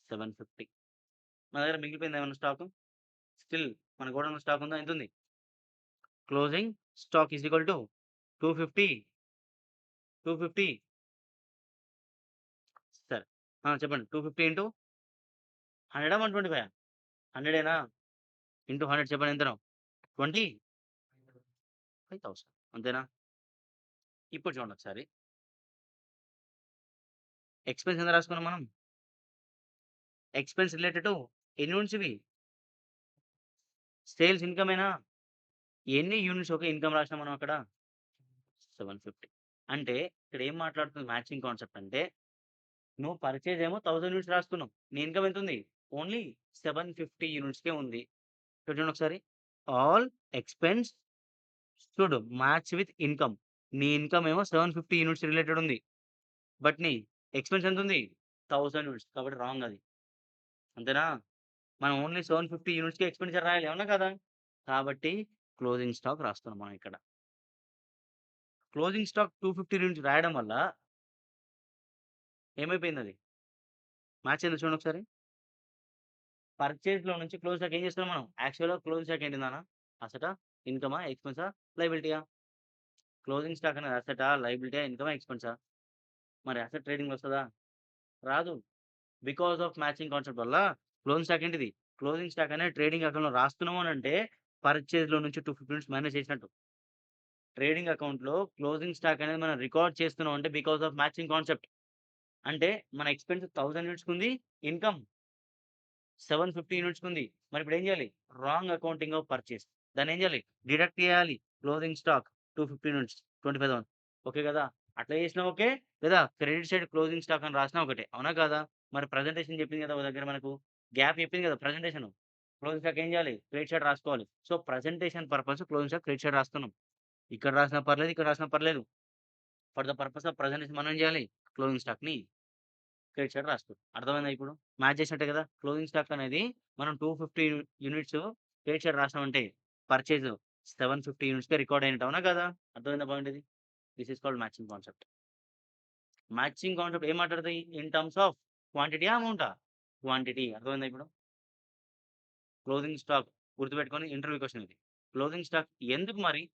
750. మన దగ్గర మిగిలిపోయిందా ఏమన్నా స్టాకు? స్టిల్ మన గోడౌన్‌లో స్టాక్ ఉందా? ఎంతుంది? Closing stock is equal to 250, 250 సరే. చెప్పండి. 250 ఇంటూ 100 125 100 ఇంటూ 100 చెప్పండి ఎంతనో? 25,000 అంతేనా? ఇప్పుడు చూడండి ఒకసారి. ఎక్స్‌పెన్స్ ఎంత రాసుకున్నాం మనం? ఎక్స్‌పెన్స్ రిలేటెడ్ టు ఎన్ని యూనిట్స్ ఇవి? సేల్స్ ఇన్‌కమేనా? ఎన్ని యూనిట్స్ ఓకే ఇన్‌కమ్ రాసినాం మనం అక్కడ? 750. అంటే ఇక్కడ ఏం మాట్లాడుతుంది మ్యాచింగ్ కాన్సెప్ట్ అంటే నువ్వు పర్చేజ్ ఏమో 1000 యూనిట్స్ రాసుకున్నావు. నీ ఇన్‌కమ్ ఎంతుంది? ఓన్లీ 750 యూనిట్స్‌కే ఉంది. ఇక్కడ చూడండి ఒకసారి. All expense should match with income. నీ ఇన్‌కమ్ ఏమో 750 యూనిట్స్ రిలేటెడ్ ఉంది. బట్ నీ ఎక్స్‌పెన్స్ ఎంతుంది? 1000 యూనిట్స్. కాబట్టి రాంగ్ అది. అంతేనా? మనం ఓన్లీ 750 యూనిట్స్‌కే ఎక్స్‌పెండిచర్ రాయాలి. అవునా కాదా? కాబట్టి క్లోజింగ్ స్టాక్ రాస్తున్నాం మనం ఇక్కడ. క్లోజింగ్ స్టాక్ 250 యూనిట్స్ రాయడం వల్ల ఏమైపోయిందది? మ్యాచ్ అయిందా చూడండి ఒకసారి. పర్చేజ్‌లో నుంచి క్లోజ్ స్టాక్ ఏం చేస్తున్నాం మనం? యాక్చువల్‌గా క్లోజింగ్ స్టాక్ ఏంటి నాన్న? అసెటా? ఇన్‌కమా? ఎక్స్‌పెన్సా? లయబిలిటీయా? క్లోజింగ్ స్టాక్ అనేది అసెటా? లయబిలిటీయా? ఇన్‌కమా? ఎక్స్‌పెన్సా? మరి అసెట్ ట్రేడింగ్‌లో వస్తదా? రాదు. బికాస్ ఆఫ్ మ్యాచింగ్ కాన్సెప్ట్ వల్ల క్లోజింగ్ స్టాక్ ఏంటిది? క్లోజింగ్ స్టాక్ అనేది ట్రేడింగ్ అకౌంట్‌లో రాస్తున్నాము అనంటే పర్చేజ్‌లో నుంచి 250 యూనిట్స్ మైనస్ చేసినట్టు. ట్రేడింగ్ అకౌంట్‌లో క్లోజింగ్ స్టాక్ అనేది మనం రికార్డ్ చేస్తున్నాం అంటే బికాస్ ఆఫ్ మ్యాచింగ్ కాన్సెప్ట్. అంటే మన ఎక్స్‌పెన్స్ 1000 యూనిట్స్‌కుంది. ఇన్‌కమ్ 750 యూనిట్స్‌కుంది. మరిప్పుడు ఏం చేయాలి? Wrong accounting of purchase. దాన్నేం చేయాలి? డిడక్ట్ చేయాలి. క్లోజింగ్ స్టాక్ 250 యూనిట్స్ 25,000 ఓకే గదా! అట్లా చేసినా ఓకే. లేదా క్రెడిట్ సైడ్ క్లోజింగ్ స్టాక్ అని రాసినా ఒకటే. అవునా కాదా? మరి ప్రెజెంటేషన్ చెప్పింది కదా! ఓ దగ్గర మనకు. గ్యాప్ చెప్పింది కదా! ప్రెజెంటేషను. క్లోజింగ్ స్టాక్ ఏం చేయాలి? క్రెడిట్ సైడ్ రాసుకోవాలి. So, presentation purpose closing stock credit side రాస్తున్నాం. ఇక్కడ రాసినా పర్లేదు. ఇక్కడ రాసినా పర్లేదు. For the purpose of presentation మనం ఏం చేయాలి? క్లోజింగ్ స్టాక్‌ని క్రెడిట్ సైడ్ రాసుకో. అర్థమైందా ఇప్పుడు? మ్యాచ్ చేసినట్టే కదా! క్లోజింగ్ స్టాక్ అనేది మనం 250 యూనిట్స్ క్రెడిట్ సైడ్ రాసామంటే పర్చేజ్ 750 యూనిట్స్‌కే రికార్డ్ అయినట్టు. అవునా కాదా? అర్థమైందా పాయింట్ ఇది? This is called matching concept. Matching concept ఏం మాట్లాడతాయి? ఇన్ టర్మ్స్ ఆఫ్ క్వాంటిటీయా? అమౌంటా? క్వాంటిటీ. అర్థమైందా ఇప్పుడు? క్లోజింగ్ స్టాక్ గుర్తుపెట్టుకొని ఇంటర్వ్యూ క్వెషన్ ఇది. క్లోజింగ్ స్టాక్ ఎందుకు మరి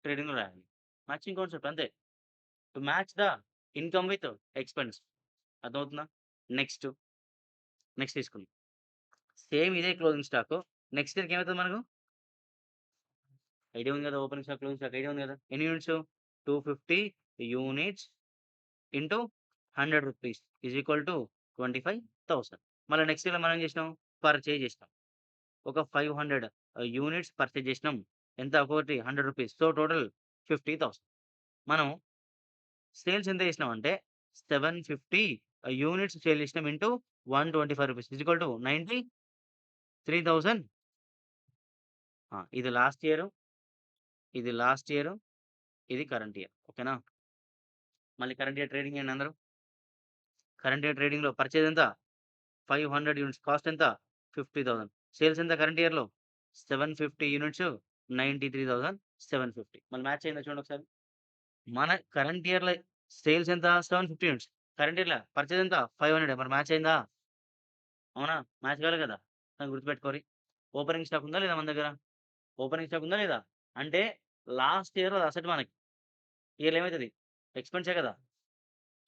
ట్రేడింగ్‌లో రాయాలి? మ్యాచింగ్ కాన్సెప్ట్ అంతే. To match the income with expense. అర్థమవుతుందా? నెక్స్ట్, నెక్స్ట్ తీసుకుందాం. సేమ్ ఇదే క్లోజింగ్ స్టాకు. నెక్స్ట్ ఇయర్‌కి ఏమైతది మనకు? ఐడియా ఉంది కదా! Opening stock, closing stock idea ఉంది కదా! ఎన్ని units? 250 units into 100 rupees is equal to 25,000. మళ్ళా నెక్స్ట్ ఇయర్‌లో మనం ఏం చేసినాం? పర్చేజ్ చేసినాం. ఒక 500 యూనిట్స్ పర్చేజ్ చేసినాం. ఎంత? ఒక్కొక్కటి 100 రూపీస్. So, total 50,000. మనం సేల్స్ ఎంత చేసినామంటే 750 యూనిట్స్ సేల్ చేసినాం into 125 rupees is equal to 93,000. ఇది లాస్ట్ ఇయరు, ఇది లాస్ట్ ఇయరు, ఇది కరెంట్ ఇయర్. ఓకేనా? మళ్ళీ కరెంట్ ఇయర్ ట్రేడింగ్ చేయండి అందరూ. కరెంట్ ఇయర్ ట్రేడింగ్‌లో పర్చేజ్ ఎంత? 500 యూనిట్స్. కాస్ట్ ఎంత? 50,000. సేల్స్ ఎంత కరెంట్ ఇయర్‌లో? 750 యూనిట్స్ 93,750. మళ్ళీ మ్యాచ్ అయిందా చూడండి ఒకసారి. మన కరెంట్ ఇయర్‌లో సేల్స్ ఎంత? 750 యూనిట్స్. కరెంట్ ఇయర్‌లో పర్చేజ్ ఎంత? 500. మరి మ్యాచ్ అయిందా? అవునా? మ్యాచ్ కాలే కదా! దాన్ని గుర్తుపెట్టుకోరి. ఓపెనింగ్ స్టాక్ ఉందా లేదా మన దగ్గర? ఓపెనింగ్ స్టాక్ ఉందా లేదా? అంటే లాస్ట్ ఇయర్ అది అసెట్ మనకి. ఈ ఇయర్‌లో ఏమైతది? ఎక్స్‌పెన్సే కదా!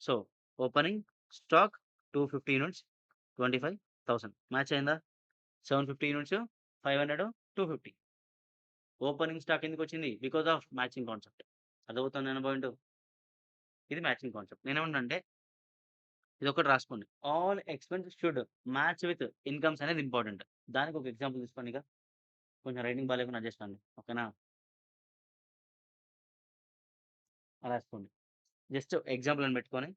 So, opening stock 250 units 25,000 match అయిందా? 750 యూనిట్స్ 500 250. ఓపెనింగ్ స్టాక్ ఎందుకొచ్చింది? Because of matching concept. అర్థమవుతుందా నా పాయింటు? ఇది మ్యాచింగ్ కాన్సెప్ట్. నేనేమంటున్నా అంటే ఇదొక్కటి రాసుకోండి. All expenses should match with incomes అనేది ఇంపార్టెంట్. దానికి ఒక ఎగ్జాంపుల్ తీసుకోండి ఇక. కొంచెం రైటింగ్ బాలేకున్నా అడ్జస్ట్ అవ్వండి. ఓకేనా? రాసుకోండి. జస్ట్ ఎగ్జాంపుల్ అని పెట్టుకొని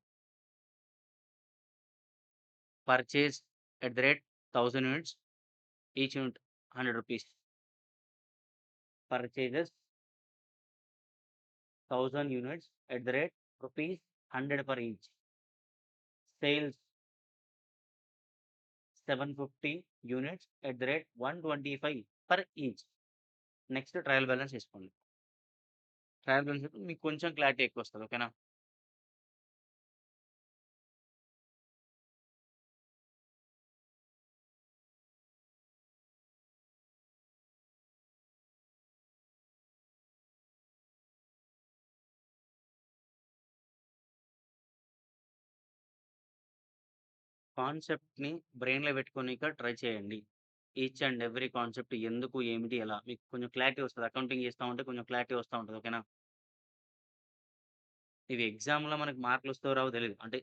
purchase at the rate 1000 units, each unit 100 rupees. Purchases 1000 units at the rate rupees 100 per each. Sales 750 units at the rate 125 per each. Next trial balance ఏసుకోండి. Trial balance మీకు కొంచెం clarity ఎక్కువొస్తది. ఓకేనా? కాన్సెప్ట్‌ని బ్రెయిన్‌లో పెట్టుకోనీక ట్రై చేయండి. ఈచ్ అండ్ ఎవ్రీ కాన్సెప్ట్ ఎందుకు, ఏమిటి, ఎలా మీకు కొంచెం క్లారిటీ వస్తది. అకౌంటింగ్ చేస్తా ఉంటే కొంచెం క్లారిటీ వస్తా ఉంటది. ఓకేనా? ఇవి ఎగ్జామ్‌లో మనకు మార్కులొస్తాయో రావో తెలీదు. అంటే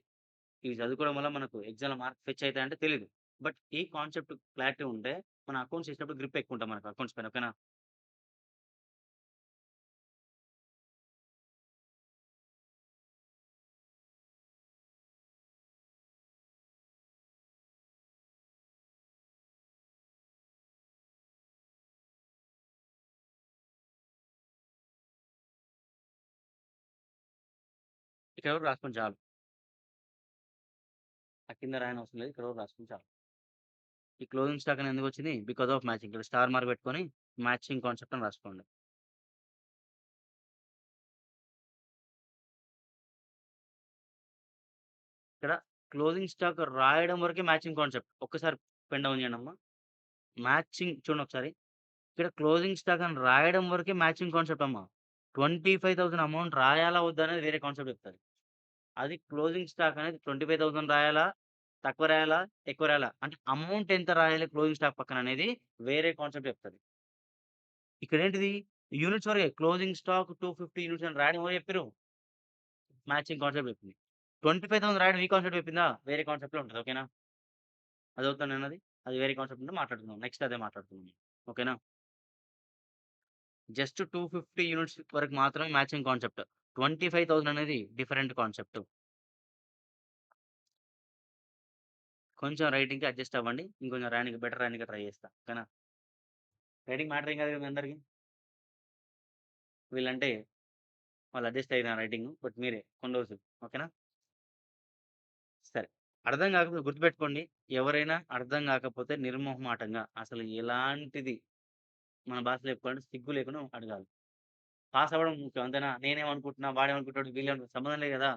ఇవి చదువుకోవడం వల్ల మనకు ఎగ్జామ్‌లో మార్క్స్ ఫెచ్ అయితాయంటే తెలీదు. బట్ ఈ కాన్సెప్ట్ క్లారిటీ ఉంటే మన అకౌంట్స్ చేసేటప్పుడు గ్రిప్ ఎక్కువుంటది మనకు అకౌంట్స్ పైన. ఓకేనా? ఇక్కడ వరకు రాసుకోండి చాలు. ఆ కింద రాయనవసరం లేదు. ఇక్కడ వరకు రాసుకుంటే చాలు. ఈ క్లోజింగ్ స్టాక్ అని ఎందుకొచ్చింది? Because of matching. ఇక్కడ స్టార్ మార్క్ పెట్టుకొని మ్యాచింగ్ కాన్సెప్ట్ అని రాసుకోండి. ఇక్కడ క్లోజింగ్ స్టాక్ రాయడం వరకే మ్యాచింగ్ కాన్సెప్ట్. ఒక్కసారి పెన్ డౌన్ చేయండమ్మా. మ్యాచింగ్ చూడండి ఒకసారి. ఇక్కడ క్లోజింగ్ స్టాక్ అని రాయడం వరకే మ్యాచింగ్ కాన్సెప్ట్ అమ్మా. 25,000 అమౌంట్ రాయాలా? వద్దా? అనేది వేరే కాన్సెప్ట్ చెప్తది. అది క్లోజింగ్ స్టాక్ అనేది 25,000 రాయాలా? తక్కువ రాయాలా? ఎక్కువ రాయాలా? అంటే అమౌంట్ ఎంత రాయాలి క్లోజింగ్ స్టాక్ పక్కన అనేది వేరే కాన్సెప్ట్ చెప్తది. ఇక్కడేంటిది? యూనిట్స్ వరకే. క్లోజింగ్ స్టాక్ 250 యూనిట్స్ అని రాయడం ఎవరు చెప్పిర్రు? మ్యాచింగ్ కాన్సెప్ట్ చెప్పింది. 25,000 రాయడం ఈ కాన్సెప్ట్ చెప్పిందా? వేరే కాన్సెప్ట్‌లో ఉంటది. ఓకేనా? అర్థమవుతుందా నేనన్నది? అది వేరే కాన్సెప్ట్ ఉంటే మాట్లాడుకుందాం. నెక్స్ట్ అదే మాట్లాడుకుందాం. ఓకేనా? జస్ట్ 250 యూనిట్స్ వరకు మాత్రమే మ్యాచింగ్ కాన్సెప్ట్. 25,000 అనేది డిఫరెంట్ కాన్సెప్ట్. కొంచెం రైటింగ్‌కి అడ్జస్ట్ అవ్వండి. ఇంకొంచెం రాయనీకి బెటర్ రాయనీకి ట్రై చేస్తా. ఓకేనా? రైటింగ్ మ్యాటర్ ఏం కాదు కదా మీ అందరికి. వీళ్ళంటే వాళ్ళు అడ్జస్ట్ అయ్యిన రైటింగ్. బట్ మీరే కొన్ని రోజులు. ఓకేనా? సరే. అర్థం కాకపోతే గుర్తుపెట్టుకోండి. ఎవరైనా అర్థం కాకపోతే నిర్మొహమాటంగా అసలు ఎలాంటిది మన భాషలో చెప్పుకోవాలంటే సిగ్గు లేకుండా అడగాలి. పాస్ అవ్వడం ముఖ్యం అంతేనా? నేనేమనుకుంటున్నా, వాడేమనుకుంటాడు, సంబంధం లేదు కదా!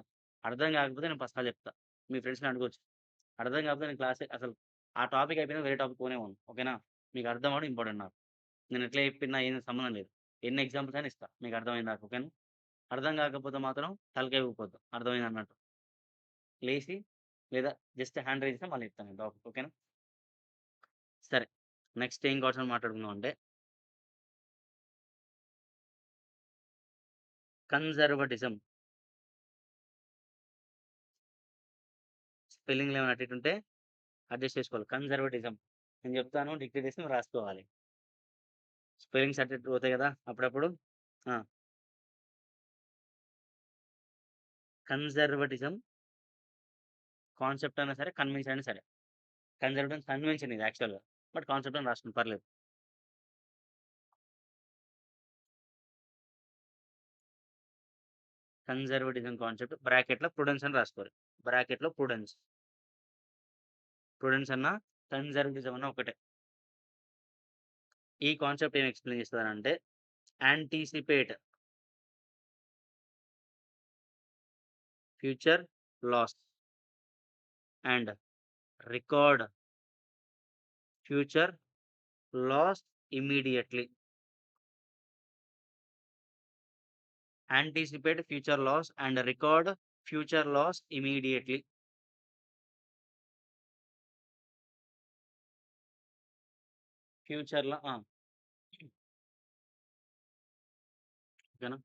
అర్థం కాకపోతే నేను ఫస్ట్‌లా చెప్తా. మీ ఫ్రెండ్స్‌ని అడగొచ్చు. అర్థం కాకపోతే నేను క్లాసే అసలు ఆ టాపిక్ అయిపోయినాక వేరే టాపిక్ పోనేపోను. ఓకేనా? మీకు అర్థం అవ్వడం ఇంపార్టెంట్ నాకు. నేను ఎట్లా చెప్పినా ఏం సంబంధం లేదు. ఎన్ని ఎగ్జాంపుల్స్ అయినా ఇస్తా. మీకు అర్థమైందాక. ఓకేనా? అర్థం కాకపోతే మాత్రం తలకాయ ఊపొద్దు. అర్థమైందన్నట్టు. లేసి లేదా జస్ట్ హ్యాండ్ రైజ్ చేస్తే మళ్ళీ చెప్తాను నేను టాపిక్. ఓకేనా? సరే. నెక్స్ట్ ఏం కాన్సెప్ట్ మాట్లాడుకుందాం అంటే కన్జర్వటిజం. స్పెల్లింగ్‌లో ఏమైనా అటు ఇటు ఉంటే అడ్జస్ట్ చేసుకోవాలి. కన్జర్వటిజం. నేను చెప్తాను డిక్టేట్ చేసి నువ్వు రాసుకోవాలి. స్పెల్లింగ్స్ అటు ఇటు పోతాయి కదా! అప్పుడప్పుడు. ఆ! కన్జర్వటిజం కాన్సెప్ట్ అయినా సరే, కన్వెన్షన్ అయినా సరే. కన్జర్వటిజం కన్వెన్షన్ ఇది యాక్చువల్‌గా. బట్ కాన్సెప్ట్ అని రాసుకోండి పర్లేదు. కన్జర్వటిజం కాన్సెప్ట్ బ్రాకెట్‌లో ప్రుడెన్స్ అని రాసుకోవాలి. బ్రాకెట్‌లో ప్రుడెన్స్. ప్రుడెన్స్ అన్నా, కన్జర్వటిజం అన్నా ఒకటే. ఈ కాన్సెప్ట్ ఏం ఎక్స్‌ప్లెయిన్ చేస్తదనంటే anticipate future loss and record future loss immediately. Anticipate future loss and record future loss immediately. ఫ్యూచర్‌లో ఓకేనా?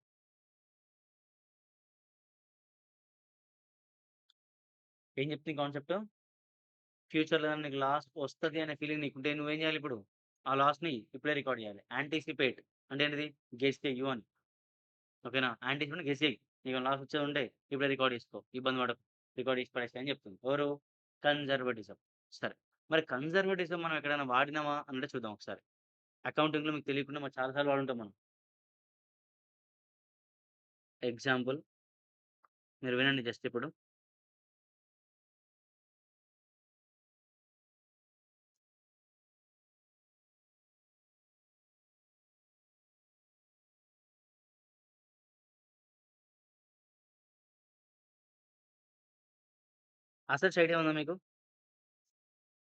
ఏం చెప్తుంది కాన్సెప్ట్? ఫ్యూచర్‌లో ఏదైనా నీకు లాస్ వస్తది అనే ఫీలింగ్ నీకుంటే నువ్వేం చేయాలి ఇప్పుడు? ఆ లాస్‌ని ఇప్పుడే రికార్డ్ చేయాలి. యాంటిసిపేట్ అంటే ఏంటిది? గెస్ చెయ్యు అని. ఓకేనా? యాంటిసిపేట్ గెస్ చెయ్యి. నీకు లాస్ వచ్చేది ఉంటే ఇప్పుడే రికార్డ్ చేసుకో. ఇబ్బంది పడకు. రికార్డ్ చేసి పడేసేయ్ అని చెప్తుంది. ఎవరు? కన్జర్వటిజం. సరే. మరి కన్జర్వటిజం మనం ఎక్కడైనా వాడినామా అనంటే చూద్దాం ఒకసారి. అకౌంటింగ్‌లో మీకు తెలియకుండా మనం చాలా సార్లు వాడుంటాం మనం. ఎగ్జాంపుల్ మీరు వినండి జస్ట్ ఇప్పుడు. అసెట్స్ ఐడియా ఉందా మీకు?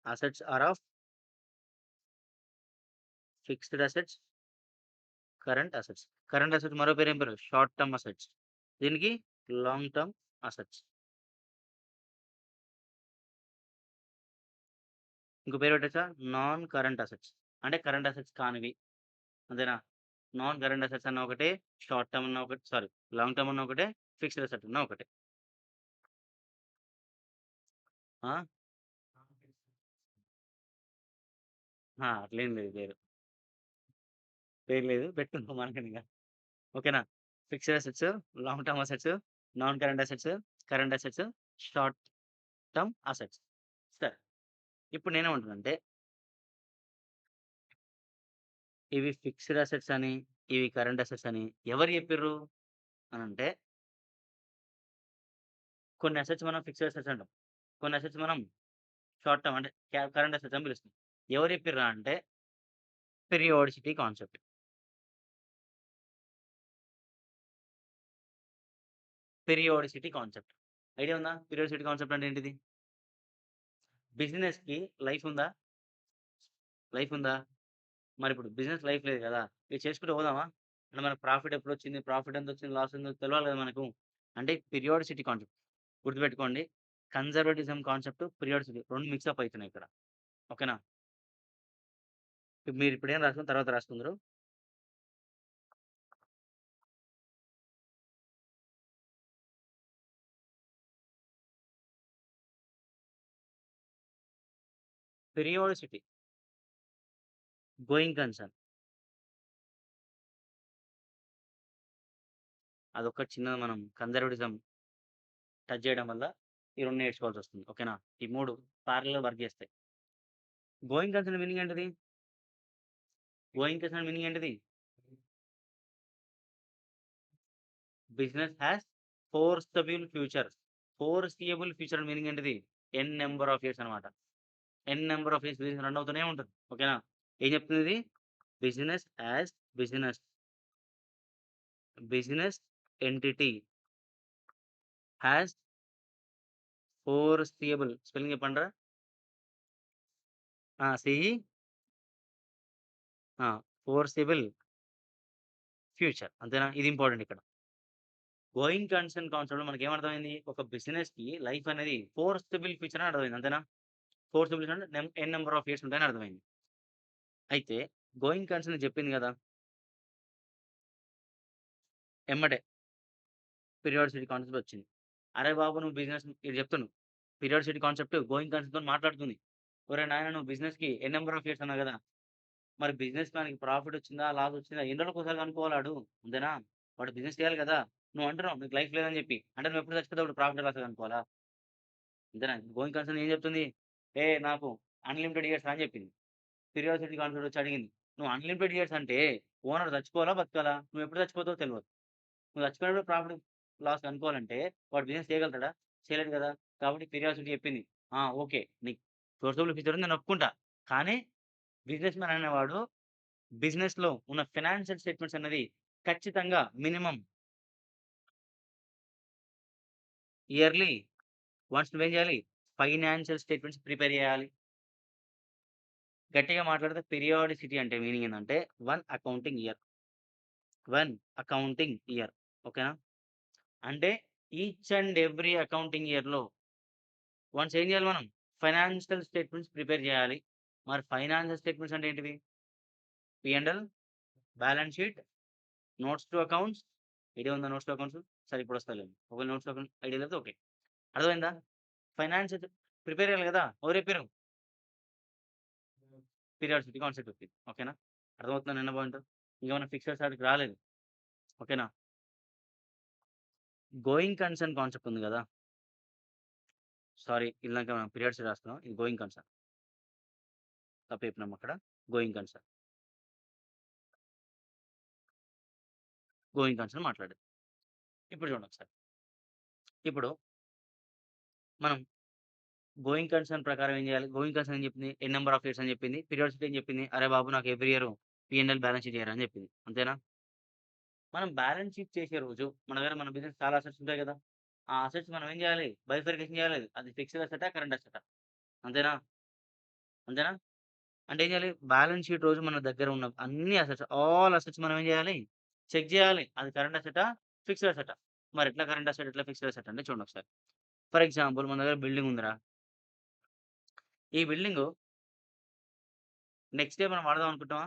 Assets are of fixed assets, current assets. Current assets మరో పేరు ఏం పేరు? Short term assets. దీనికి లాంగ్ టర్మ్ అసెట్స్. ఇంకో పేరు పెట్టొచ్చా? Non current assets. అంటే కరెంట్ అసెట్స్ కానివి. అంతేనా? నాన్ కరెంట్ అసెట్స్ అన్న ఒకటే, షార్ట్ టర్మ్ అన్న ఒకటి సారీ లాంగ్ టర్మ్ అన్న ఒకటే, ఫిక్స్డ్ అసెట్ అన్న ఒకటే. ఆ! అట్లేం లేదు పేరు. పేరు లేదు. పెట్టుకుందాం మనకెందుకు. ఓకేనా? Fixed assets, long term assets, non current assets, current assets, short term assets. సరే. ఇప్పుడు నేనేమంటున్నానంటే ఇవి ఫిక్స్డ్ అసెట్స్ అని, ఇవి కరెంట్ అసెట్స్ అని ఎవరు చెప్పిర్రు అనంటే, కొన్ని అసెట్స్ మనం ఫిక్స్డ్ అసెట్స్ అంటాం. కొన్ని అసెట్స్ మనం షార్ట్ టర్మ్ అంటే కరెంట్ అసెట్స్ అని పిలుస్తాం. ఎవరు చెప్పిర్రా అంటే periodicity concept. Periodicity concept. Idea ఉందా? పీరియాడిసిటీ కాన్సెప్ట్ అంటే ఏంటిది? బిజినెస్‌కి లైఫ్ ఉందా? లైఫ్ ఉందా? మరిప్పుడు బిజినెస్ లైఫ్ లేదు గదా! ఇది చేసుకుంటూ పోదామా? అంటే మనకు ప్రాఫిట్ ఎప్పుడొచ్చింది? ప్రాఫిట్ ఎంతొచ్చింది? లాస్ ఎంతో తెలవాలి గదా మనకు. అంటే పీరియాడిసిటీ కాన్సెప్ట్. గుర్తుపెట్టుకోండి. కన్జర్వేటిజం కాన్సెప్ట్, పీరియాడిసిటీ 2 మిక్సప్ అయితున్నాయి ఇక్కడ. ఓకేనా? మీరిప్పుడేం రాసుకున్న తర్వాత రాసుకుందురు. పీరియాడిసిటీ, గోయింగ్ కన్సర్న్ అదొక్కటి చిన్నది మనం కన్జర్వేటిజం టచ్ చేయడం వల్ల ఈ 2 నేర్చుకోవాల్సొస్తుంది. ఓకేనా? ఈ 3 పారలెల్‌గా వర్క్ చేస్తాయి. గోయింగ్ కన్సర్న్ మీనింగ్ ఏంటిది? గోయింగ్ కన్సర్న్ మీనింగ్ ఏంటిది? Business has foreseeable future. Foreseeable future meaning ఏంటిది? ఎన్ నంబర్ ఆఫ్ ఇయర్స్ అన్నమాట. N number of years business run అవుతూనే ఉంటది. ఓకేనా? ఏం చెప్తుంది ఇది? Business as business. Business entity has foreseeable spelling చెప్పండ్రా? సి ఫోర్సిబుల్ ఫ్యూచర్. అంతేనా? ఇది ఇంపార్టెంట్ ఇక్కడ. గోయింగ్ కన్సర్న్ కాన్సెప్ట్‌లో మనకేమర్థమైంది? ఒక బిజినెస్‌కి లైఫ్ అనేది ఫోర్సబుల్ ఫ్యూచర్ అని అర్థమైంది. అంతేనా? ఫోర్సబుల్ అంటే ఎన్ నంబర్ ఆఫ్ ఇయర్స్ ఉంటాయని అర్థమైంది. అయితే గోయింగ్ కన్సర్న్ చెప్పింది గదా! ఎమ్మటే పీరియాడిసిటీ కాన్సెప్ట్ వచ్చింది. అరే బాబు! నువ్వు బిజినెస్ ఇది చెప్తుండు. పీరియాడిసిటీ కాన్సెప్ట్ గోయింగ్ కన్సర్న్‌తోని మాట్లాడుతుంది. ఒరేయ్ నాయనా! నువ్వు బిజినెస్‌కి ఎన్ నంబర్ ఆఫ్ ఇయర్స్ అన్నావు గదా! మరి బిజినెస్ మ్యాన్‌కి ప్రాఫిట్ వచ్చిందా? లాస్ వచ్చిందా? ఎన్ని రోజులకోసారి కనుక్కోవాలి ఆడు. అంతేనా? వాడు బిజినెస్ చేయాలి గదా! నువ్వు అంటున్నావు నీకు లైఫ్ లేదని జెప్పి. అంటే నువ్వు ఎప్పుడు చచ్చిపోతే అప్పుడు ప్రాఫిట్ లాస్ కనుక్కోవాలా? అంతేనా? గోయింగ్ కన్సర్న్ ఏం చెప్తుంది? నాకు అన్‌లిమిటెడ్ ఇయర్స్ రా అని జెప్పింది. క్యూరియాసిటీ కాన్సెప్ట్ వచ్చి అడిగింది. నువ్వు అన్‌లిమిటెడ్ ఇయర్స్ అంటే ఓనర్ చచ్చిపోవాలా? బతకాలా? నువ్వు ఎప్పుడు చచ్చిపోతావో తెలవదు. నువ్వు చచ్చిపోయినప్పుడు ప్రాఫిట్, లాస్ కనుక్కోవాలంటే వాడు బిజినెస్ చేయగలుగుతాడా? చేయలేడు కదా! కాబట్టి క్యూరియాసిటీ చెప్పింది. ఓకే. నీకు సోర్సబుల్ ఫ్యూచర్ ఉంది నేను ఒప్పుకుంటా. కానీ బిజినెస్ మ్యాన్ అనేవాడు బిజినెస్‌లో ఉన్న ఫైనాన్షియల్ స్టేట్మెంట్స్ అన్నది ఖచ్చితంగా మినిమమ్ ఇయర్‌లీ వన్స్ నువ్వేం చేయాలి? ఫైనాన్షియల్ స్టేట్మెంట్స్ ప్రిపేర్ చేయాలి. గట్టిగా మాట్లాడితే పీరియాడిసిటీ అంటే మీనింగ్ ఏందంటే అకౌంటింగ్ ఇయర్. 1 accounting year. ఓకేనా? అంటే ఈచ్ అండ్ ఎవ్రీ అకౌంటింగ్ ఇయర్‌లో వన్స్ ఏం చేయాలి మనం? ఫైనాన్షియల్ స్టేట్మెంట్స్ ప్రిపేర్ చేయాలి. మరి ఫైనాన్షియల్ స్టేట్మెంట్స్ అంటే ఏంటివి? P and L, balance sheet, notes to accounts. Idea ఉందా నోట్స్ టు అకౌంట్స్? సరే ఇప్పుడొస్తాలెండి. ఒకవేళ నోట్స్ టు అకౌంట్ ఐడియా లేకపోతే ఓకే. అర్థమైందా? ఫైనాన్షియల్ ప్రిపేర్ చేయాలి కదా! ఎవరు చెప్పిర్రు? పీరియాడిసిటీ కాన్సెప్ట్ చెప్పింది. ఓకేనా? అర్థమవుతుందా నిన్న పాయింట్? ఇంకేమైనా ఫిక్స్డ్ ఆటికి రాలేదు. ఓకేనా? గోయింగ్ కన్సర్న్ కాన్సెప్ట్ ఉంది గదా! సారీ ఇందాక మనం పీరియాడిసిటీ రాస్తున్నాం. ఇది గోయింగ్ కన్సర్న్. తప్పు చెప్పినాం అక్కడ. Going concern. గోయింగ్ కన్సర్న్ మాట్లాడేది. ఇప్పుడు చూడండి ఒకసారి. ఇప్పుడు మనం గోయింగ్ కన్సర్న్ ప్రకారం ఏం చేయాలి? గోయింగ్ కన్సర్న్ ఏం చెప్పింది? ఎన్ నంబర్ ఆఫ్ ఇయర్స్ అని చెప్పింది. పీరియాడిసిటీ ఏం చెప్పింది? అరే బాబు! నాకు ఎవ్రీ ఇయర్ పి&ఎల్ బ్యాలెన్స్ షీట్ ఇయ్యరా అని చెప్పింది. అంతేనా? మనం బ్యాలెన్స్ షీట్ చేసే రోజు మన దగ్గర మన బిజినెస్ చాలా అసెట్స్ ఉంటాయి కదా! ఆ అసెట్స్ మనం ఏం చేయాలి? బైఫర్కేషన్ చేయాలి. అది ఫిక్స్డ్ అసెటా? కరెంట్ అసెటా? అంతేనా? అంతేనా? అంటే ఏం చేయాలి? బ్యాలెన్స్ షీట్ రోజు మన దగ్గర ఉన్న అన్ని అసెట్స్, ఆల్ అసెట్స్ మనం ఏం చేయాలి? చెక్ చేయాలి. అది కరెంట్ అసెటా? ఫిక్స్డ్ అసెటా? మరి ఎట్లా కరెంట్ అసెట్, ఎట్లా ఫిక్స్డ్ అసెట్ అంటే చూడండి ఒకసారి. ఫర్ ఎగ్జాంపుల్ మన దగ్గర బిల్డింగ్ ఉందిరా! ఈ బిల్డింగు నెక్స్ట్ డే మనం వాడదాం అనుకుంటామా?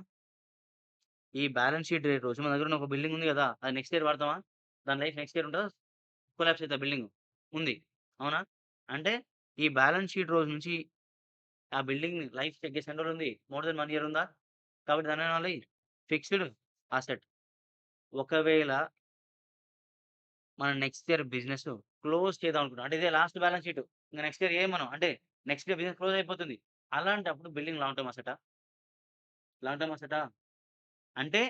ఈ బ్యాలెన్స్ షీట్ రేట్ రోజు మన దగ్గర ఉన్న ఒక బిల్డింగ్ ఉంది కదా! అది నెక్స్ట్ ఇయర్ వాడతామా? దాని లైఫ్ నెక్స్ట్ ఇయర్ ఉంటదా? కొలాప్స్ అయితదా బిల్డింగు? ఉంది. అవునా? అంటే ఈ బ్యాలెన్స్ షీట్ రోజు నుంచి ఆ బిల్డింగ్ లైఫ్ చెక్ చేసి ఎన్ని రోజులుంది? మోర్ థాన్ 1 ఇయర్ ఉందా? కాబట్టి దాన్నేమనాలి? Fixed asset. ఒకవేళ మనం నెక్స్ట్ ఇయర్ బిజినెస్ క్లోజ్ చేద్దాం అనుకుంటున్నాం. అంటే ఇదే లాస్ట్ బ్యాలెన్స్ షీట్. ఇంక నెక్స్ట్ ఇయర్ మనం అంటే నెక్స్ట్ ఇయర్ బిజినెస్ క్లోజ్ అయిపోతుంది. అలాంటప్పుడు బిల్డింగ్ లాంగ్ టర్మ్ అసెటా? లాంగ్ టర్మ్ అసెటా? అంటే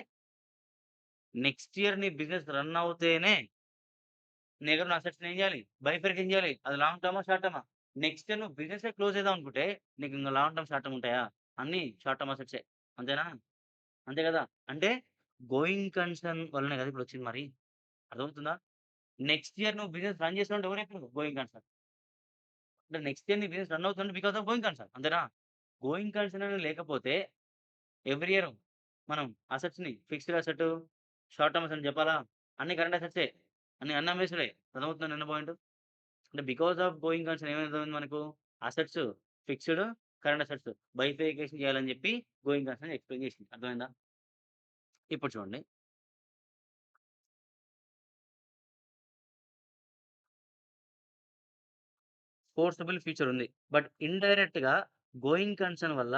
నెక్స్ట్ ఇయర్ నీ బిజినెస్ రన్ అవుతేనే నీ దగ్గర ఉన్న అసెట్స్‌ని ఏం చేయాలి? బైఫర్కేషన్ చేయాలి. అది లాంగ్ టర్మా? షార్ట్ టర్మా? నెక్స్ట్ ఇయర్ నువ్వు బిజినెసే క్లోజ్ చేద్దాం అనుకుంటే నీకు ఇంక లాంగ్ టర్మ్, షార్ట్ టర్మ్ ఉంటాయా? అన్నీ షార్ట్ టర్మ్ అసెట్సే. అంతేనా? అంతే కదా! అంటే గోయింగ్ కన్సర్న్ వల్లనే కదా ఇప్పుడొచ్చింది మరి. అర్థమవుతుందా? నెక్స్ట్ ఇయర్ నువ్వు బిజినెస్ రన్ చేస్తున్నావంటే ఎవరు చెప్పిర్రు? Going concern. అంటే నెక్స్ట్ ఇయర్ నీ బిజినెస్ రన్ అవుతుంది బికాస్ ఆఫ్ గోయింగ్ కన్సర్న్. అంతేనా? గోయింగ్ కన్సర్న్ అనేది లేకపోతే ఎవ్రీ ఇయర్ మనం అసెట్స్‌ని fixed asset, short term asset అని చెప్పాలా? అన్ని కరెంట్ అసెట్సే. అన్ని అమ్మేసుడే. అర్థమవుతుందా నిన్న పాయింట్? అంటే బికాస్ ఆఫ్ గోయింగ్ కన్సర్న్ ఏమైతుంది మనకు? Assets fixed, current assets bifurcation చేయాలని చెప్పి గోయింగ్ కన్సర్న్ ఎక్స్‌ప్లెయిన్ చేసింది. అర్థమైందా? ఇప్పుడు చూడండి. ఫోర్సబుల్ ఫ్యూచర్ ఉంది. బట్ ఇండైరెక్ట్‌గా గోయింగ్ కన్సర్న్ వల్ల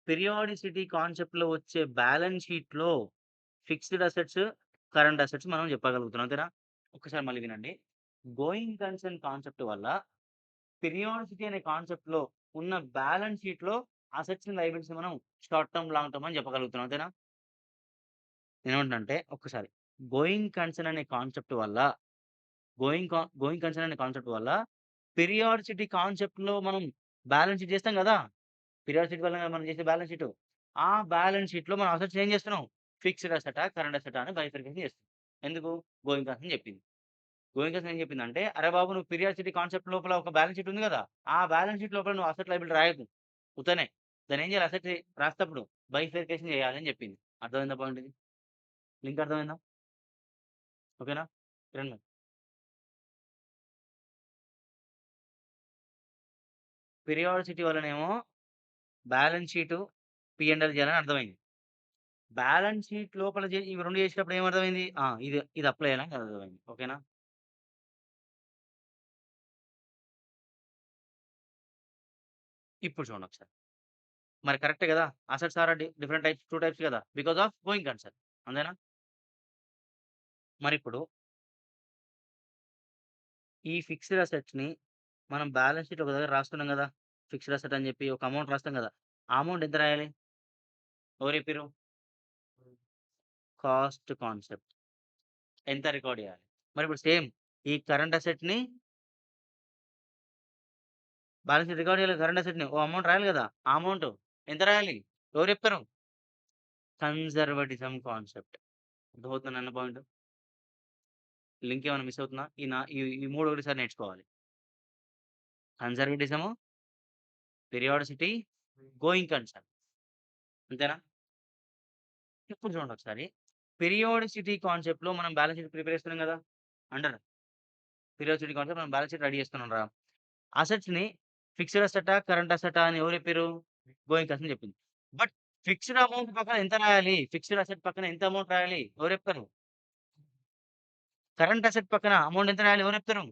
పీరియాడిసిటీ కాన్సెప్ట్‌లో వచ్చే బ్యాలెన్స్ షీట్‌లో ఫిక్స్డ్ అసెట్స్, కరెంట్ అసెట్స్ మనం చెప్పగలుగుతున్నాం. అంతేనా? ఒక్కసారి మళ్ళీ వినండి. గోయింగ్ కన్సర్న్ కాన్సెప్ట్ వల్ల పీరియాడిసిటీ అనే కాన్సెప్ట్‌లో ఉన్న బ్యాలెన్స్ షీట్‌లో అసెట్స్‌ని, లయబిలిటీస్‌ని మనం షార్ట్ టర్మ్, లాంగ్ టర్మ్ అని చెప్పగలుగుతున్నాం. అంతేనా? నేనేమంటున్నానంటే ఒక్కసారి గోయింగ్ కన్సర్న్ అనే కాన్సెప్ట్ వల్ల గోయింగ్ కన్సర్న్ అనే కాన్సెప్ట్ వల్ల పీరియాడిసిటీ కాన్సెప్ట్‌లో మనం బ్యాలెన్స్ షీట్ చేస్తాం గదా! పీరియాడిసిటీ వల్ల మనం చేసే బ్యాలెన్స్ షీటు. ఆ బ్యాలెన్స్ షీట్‌లో మనం అసెట్స్ ఏం చేస్తున్నాం? ఫిక్స్డ్ అసెటా? కరెంట్ అసెటా? అని బైఫర్కేషన్ చేస్తున్నాం. ఎందుకు? గోయింగ్ కన్సర్న్ చెప్పింది. గోయింగ్ కన్సర్న్ ఏం చెప్పిందంటే, "అరె బాబు! నువ్వు పీరియాడిసిటీ కాన్సెప్ట్ లోపల ఒక బ్యాలెన్స్ షీట్ ఉంది గదా! ఆ బ్యాలెన్స్ షీట్ లోపల నువ్వు అసెట్ లయబిలిటీ రాయొద్దు. ఉత్తనే. దాన్నేం చేయాలి అసెట్ రాసేటప్పుడు బైఫర్కేషన్ చేయాలి" అని చెప్పింది. అర్థమైందా పాయింట్ ఇది? లింక్ అర్థమైందా? ఓకేనా? రండి. పీరియాడిసిటీ వల్లనేమో balance sheet, P and L చేయాలని అర్థమైంది. బ్యాలెన్స్ షీట్ లోపల ఇవి 2 చేసేటప్పుడు ఏమర్థమైంది? ఇది అప్లై చేయాలని అర్థమైంది. ఓకేనా? ఇప్పుడు చూడండి ఒకసారి. మరి కరెక్టే గదా! Assets are different types 2 types గదా! Because of going concern. అంతేనా? మరిప్పుడు ఈ ఫిక్స్డ్ అసెట్స్‌ని మనం బ్యాలెన్స్ షీట్ ఒక దగ్గర రాస్తున్నాం గదా! ఫిక్స్డ్ అసెట్ అని చెప్పి ఒక అమౌంట్ రాస్తాం గదా! ఆ అమౌంట్ ఎంత రాయాలి? ఎవరు చెప్పిర్రు? Cost concept. ఎంత రికార్డ్ చేయాలి? మరిప్పుడు సేమ్ ఈ కరెంట్ అసెట్‌ని బ్యాలెన్స్ షీట్ రికార్డ్ చేయాలి కరెంట్ అసెట్‌ని. ఓ అమౌంట్ రాయాలి గదా! ఆ అమౌంట్ ఎంత రాయాలి? ఎవరు చెప్తారు? Conservatism concept. అర్థమవుతుందా అన్న పాయింట్? లింక్ ఏమైనా మిస్ అవుతుందా? ఈ 3 ఒకటేసారి నేర్చుకోవాలి. కన్జర్వేటిజము, పీరియాడిసిటీ, గోయింగ్ కన్సర్న్. అంతేనా? ఇప్పుడు చూడండి ఒకసారి. పీరియాడిసిటీ కాన్సెప్ట్‌లో మనం బ్యాలెన్స్ షీట్ ప్రిపేర్ చేస్తున్నాం గదా! అండర్ పీరియాడిసిటీ కాన్సెప్ట్ మనం బ్యాలెన్స్ షీట్ రెడీ చేస్తున్నాం రా. అసెట్స్‌ని ఫిక్స్డ్ అసెటా? కరెంట్ అసెటా? అని ఎవరు చెప్పిర్రు? గోయింగ్ కన్సర్న్ చెప్పింది. బట్ ఫిక్స్డ్ అమౌంట్ పక్కన ఎంత రాయాలి? ఫిక్స్డ్ అసెట్ పక్కన ఎంత అమౌంట్ రాయాలి? ఎవరు చెప్తారు? కరెంట్ అసెట్ పక్కన అమౌంట్ ఎంత రాయాలి? ఎవరు చెప్తారు?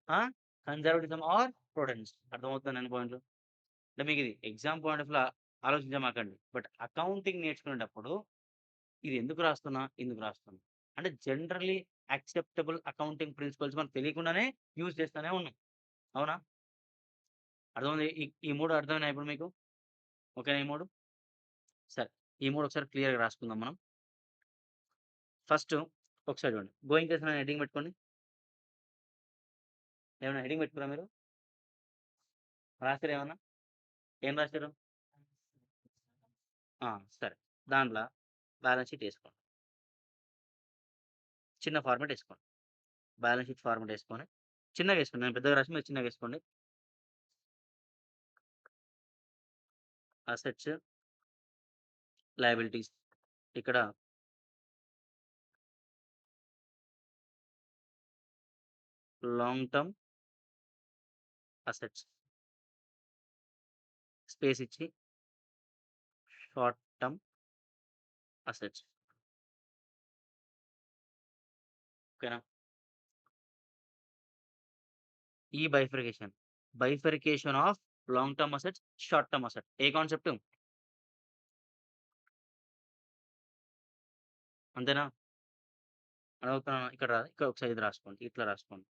ఆ! Conservatism or prudence. అర్థమవుతుందా ನನ್ನ పాయింట్? అంటే మీకిది ఎగ్జామ్ పాయింట్ ఆఫ్ వ్యూలో ఆలోచించమాకండి. బట్ అకౌంటింగ్ నేర్చుకునేటప్పుడు ఇది ఎందుకు రాస్తున్నా? ఎందుకు రాస్తున్నా? అంటే జనరల్లీ యాక్సెప్టబుల్ అకౌంటింగ్ ప్రిన్సిపల్స్ మనకు తెలియకుండానే యూజ్ చేస్తూనే ఉన్నాం. అవునా? అర్థమైంది. ఈ 3 అర్థమైనాయా ఇప్పుడు మీకు? ఓకేనా ఈ 3? సరే. ఈ 3 ఒకసారి క్లియర్‌గా రాసుకుందాం మనం. ఫస్ట్ ఒకసారి చూడండి. గోయింగ్ కన్సర్న్ అని హెడ్డింగ్ పెట్టుకోండి. ఏమైనా హెడ్డింగ్ పెట్టుకుర్రా మీరు? రాసారా ఏమన్నా? ఏం రాసారు? ఆ! సరే. దాంట్ల బ్యాలెన్స్ షీట్ ఏసుకోండి. చిన్న ఫార్మాట్ ఏసుకోండి. బ్యాలెన్స్ షీట్ ఫార్మాట్ ఏసుకొని చిన్నగా ఏసుకోండి. నేను పెద్దగా రాసి మీరు చిన్నగా ఏసుకోండి. అసెట్స్, లయబిలిటీస్ ఇక్కడ లాంగ్ టర్మ్ అసెట్స్ స్పేస్ ఇచ్చి షార్ట్ టర్మ్ అసెట్స్. ఓకేనా? ఈ bifurcation of long term assets, short term asset. ఏ కాన్సెప్ట్? అంతేనా? అడుగుతున్నాను ఇక్కడ ఒకసారి ఇది రాసుకోండి. ఇట్లా రాసుకోండి.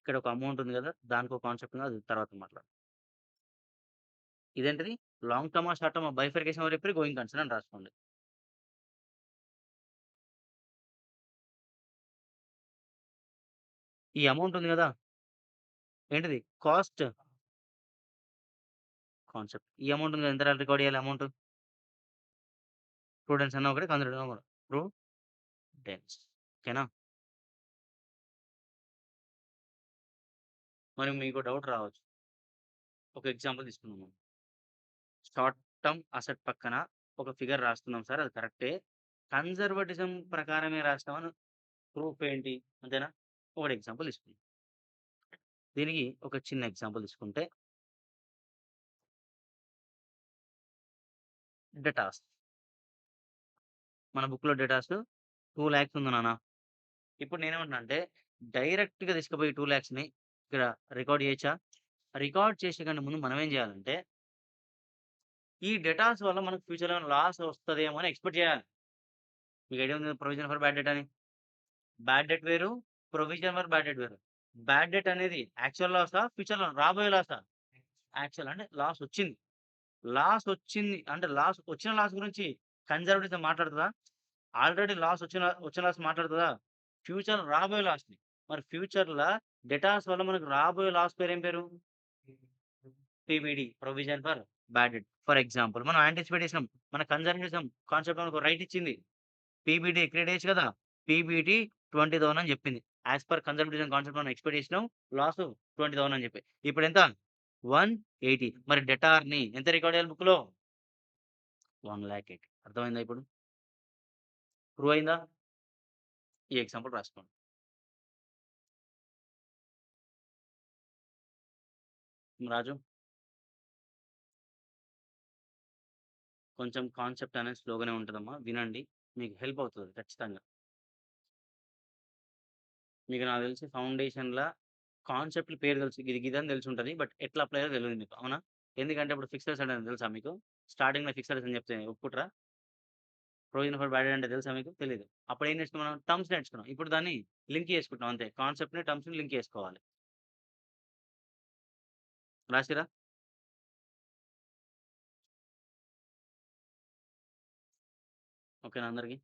ఇక్కడ ఒక అమౌంట్ ఉంది గదా! దానికో కాన్సెప్ట్ ఉంది. అది తర్వాత మాట్లాడదాం. ఇదేంటిది? లాంగ్ టర్మా? షార్ట్ టర్మా? బైఫర్కేషన్ ఎవరు చెప్పిర్రు? గోయింగ్ కన్సర్న్ అని రాసుకోండి. ఈ అమౌంట్ ఉంది గదా! ఏంటిది? Cost concept. ఈ అమౌంట్ ఉంది గదా! ఎంత రికార్డ్ చేయాలి అమౌంట్? ప్రూడెన్స్ అన్నా ఒకటే, కన్సర్వేటివ్ అన్నా ఒకటే. ప్రూడెన్స్. ఓకేనా? మరి మీకో డౌట్ రావచ్చు. ఒక ఎగ్జాంపుల్ తీసుకుందాం మనం. షార్ట్ టర్మ్ అసెట్ పక్కన ఒక ఫిగర్ రాస్తున్నాం సార్ అది కరెక్టే. కన్జర్వేటిజం ప్రకారమే రాసినామని ప్రూఫ్ ఏంటి? అంతేనా? ఒకటి ఎగ్జాంపుల్ తీసుకుందాం. దీనికి ఒక చిన్న ఎగ్జాంపుల్ తీసుకుంటే డేటాస్. మన బుక్‌లో డేటాస్ 2,00,000 ఉంది నాన్న. ఇప్పుడు నేనేమంటున్నా అంటే డైరెక్ట్‌గా తీసుకుపోయి 2,00,000ని ఇక్కడ రికార్డ్ చేయొచ్చా? రికార్డ్ చేసే కంటే ముందు మనం ఏం చేయాలంటే ఈ డేటాస్ వల్ల మనకు ఫ్యూచర్‌లో ఏమైనా లాస్ వస్తదేమో అని ఎక్స్‌పెక్ట్ చేయాలి. మీకు ఐడియా ఉంది కదా! ప్రొవిజన్ ఫర్ బ్యాడ్ డెట్ అని. బ్యాడ్ డెట్ వేరు. ప్రొవిజన్ ఫర్ బ్యాడ్ డెట్ వేరు. బ్యాడ్ డెట్ అనేది యాక్చువల్ లాసా? ఫ్యూచర్‌లో రాబోయే లాసా? యాక్చువల్ అంటే లాస్ వచ్చింది. లాస్ వచ్చింది అంటే వచ్చిన లాస్ గురించి కన్జర్వేటిజం మాట్లాడుతదా? ఆల్రెడీ వచ్చిన లాస్ మాట్లాడుతదా? ఫ్యూచర్‌లో రాబోయే లాస్‌ని. మరి ఫ్యూచర్‌ల డేటాస్ వల్ల మనకు రాబోయే లాస్ పేరేం పేరు? PBD provision for bad debt. For example మనం యాంటిసిపేట్ చేసినాం. మన కన్జర్వేటిజం కాన్సెప్ట్ మనకు రైట్ ఇచ్చింది. పీబీడీ క్రియేట్ చేయొచ్చు కదా! పీబీటీ 20,000 అని చెప్పింది. యాస్ పర్ కన్జర్వేటిజం కాన్సెప్ట్ మనం ఎక్స్‌పెక్ట్ చేసినాం. లాసు 20,000 అని చెప్పి. ఇప్పుడెంత? 180 మరి డెటార్‌ని ఎంత రికార్డ్ చేయాలి బుక్‌లో? 1,80,000 అర్థమైందా ఇప్పుడు? ప్రూవ్ అయిందా? ఈ ఎగ్జాంపుల్ రాసుకోండి. రాజు కొంచెం కాన్సెప్ట్ అనేది స్లోగానే ఉంటదమ్మా. వినండి. మీకు హెల్ప్ అవుతది ఖచ్చితంగా. మీకు నాకు తెలిసి ఫౌండేషన్‌ల కాన్సెప్ట్‌ల పేరు తెలుసు. ఇది గిదని తెలిసుంటది. బట్ ఎట్లా అప్లై అయ్యాలో తెలవదు మీకు. అవునా? ఎందుకంటే ఇప్పుడు ఫిక్స్డ్ అసెట్ అని తెలుసా మీకు? స్టార్టింగ్‌లో ఫిక్స్డ్ అసెట్ అని చెప్తే ఒప్పుకుంటారా? ప్రొవిజన్ ఫర్ బ్యాడ్ అంటే తెలుసా మీకు? తెలీదు. అప్పుడు ఏం నేర్చుకున్నాం మనం? టర్మ్స్ నేర్చుకున్నాం. ఇప్పుడు దాన్ని లింక్ చేసుకుంటున్నాం అంతే. కాన్సెప్ట్‌ని, టర్మ్స్‌ని లింక్ చేసుకోవాలి. రాసిర్రా? ఓకేనా అందరికి?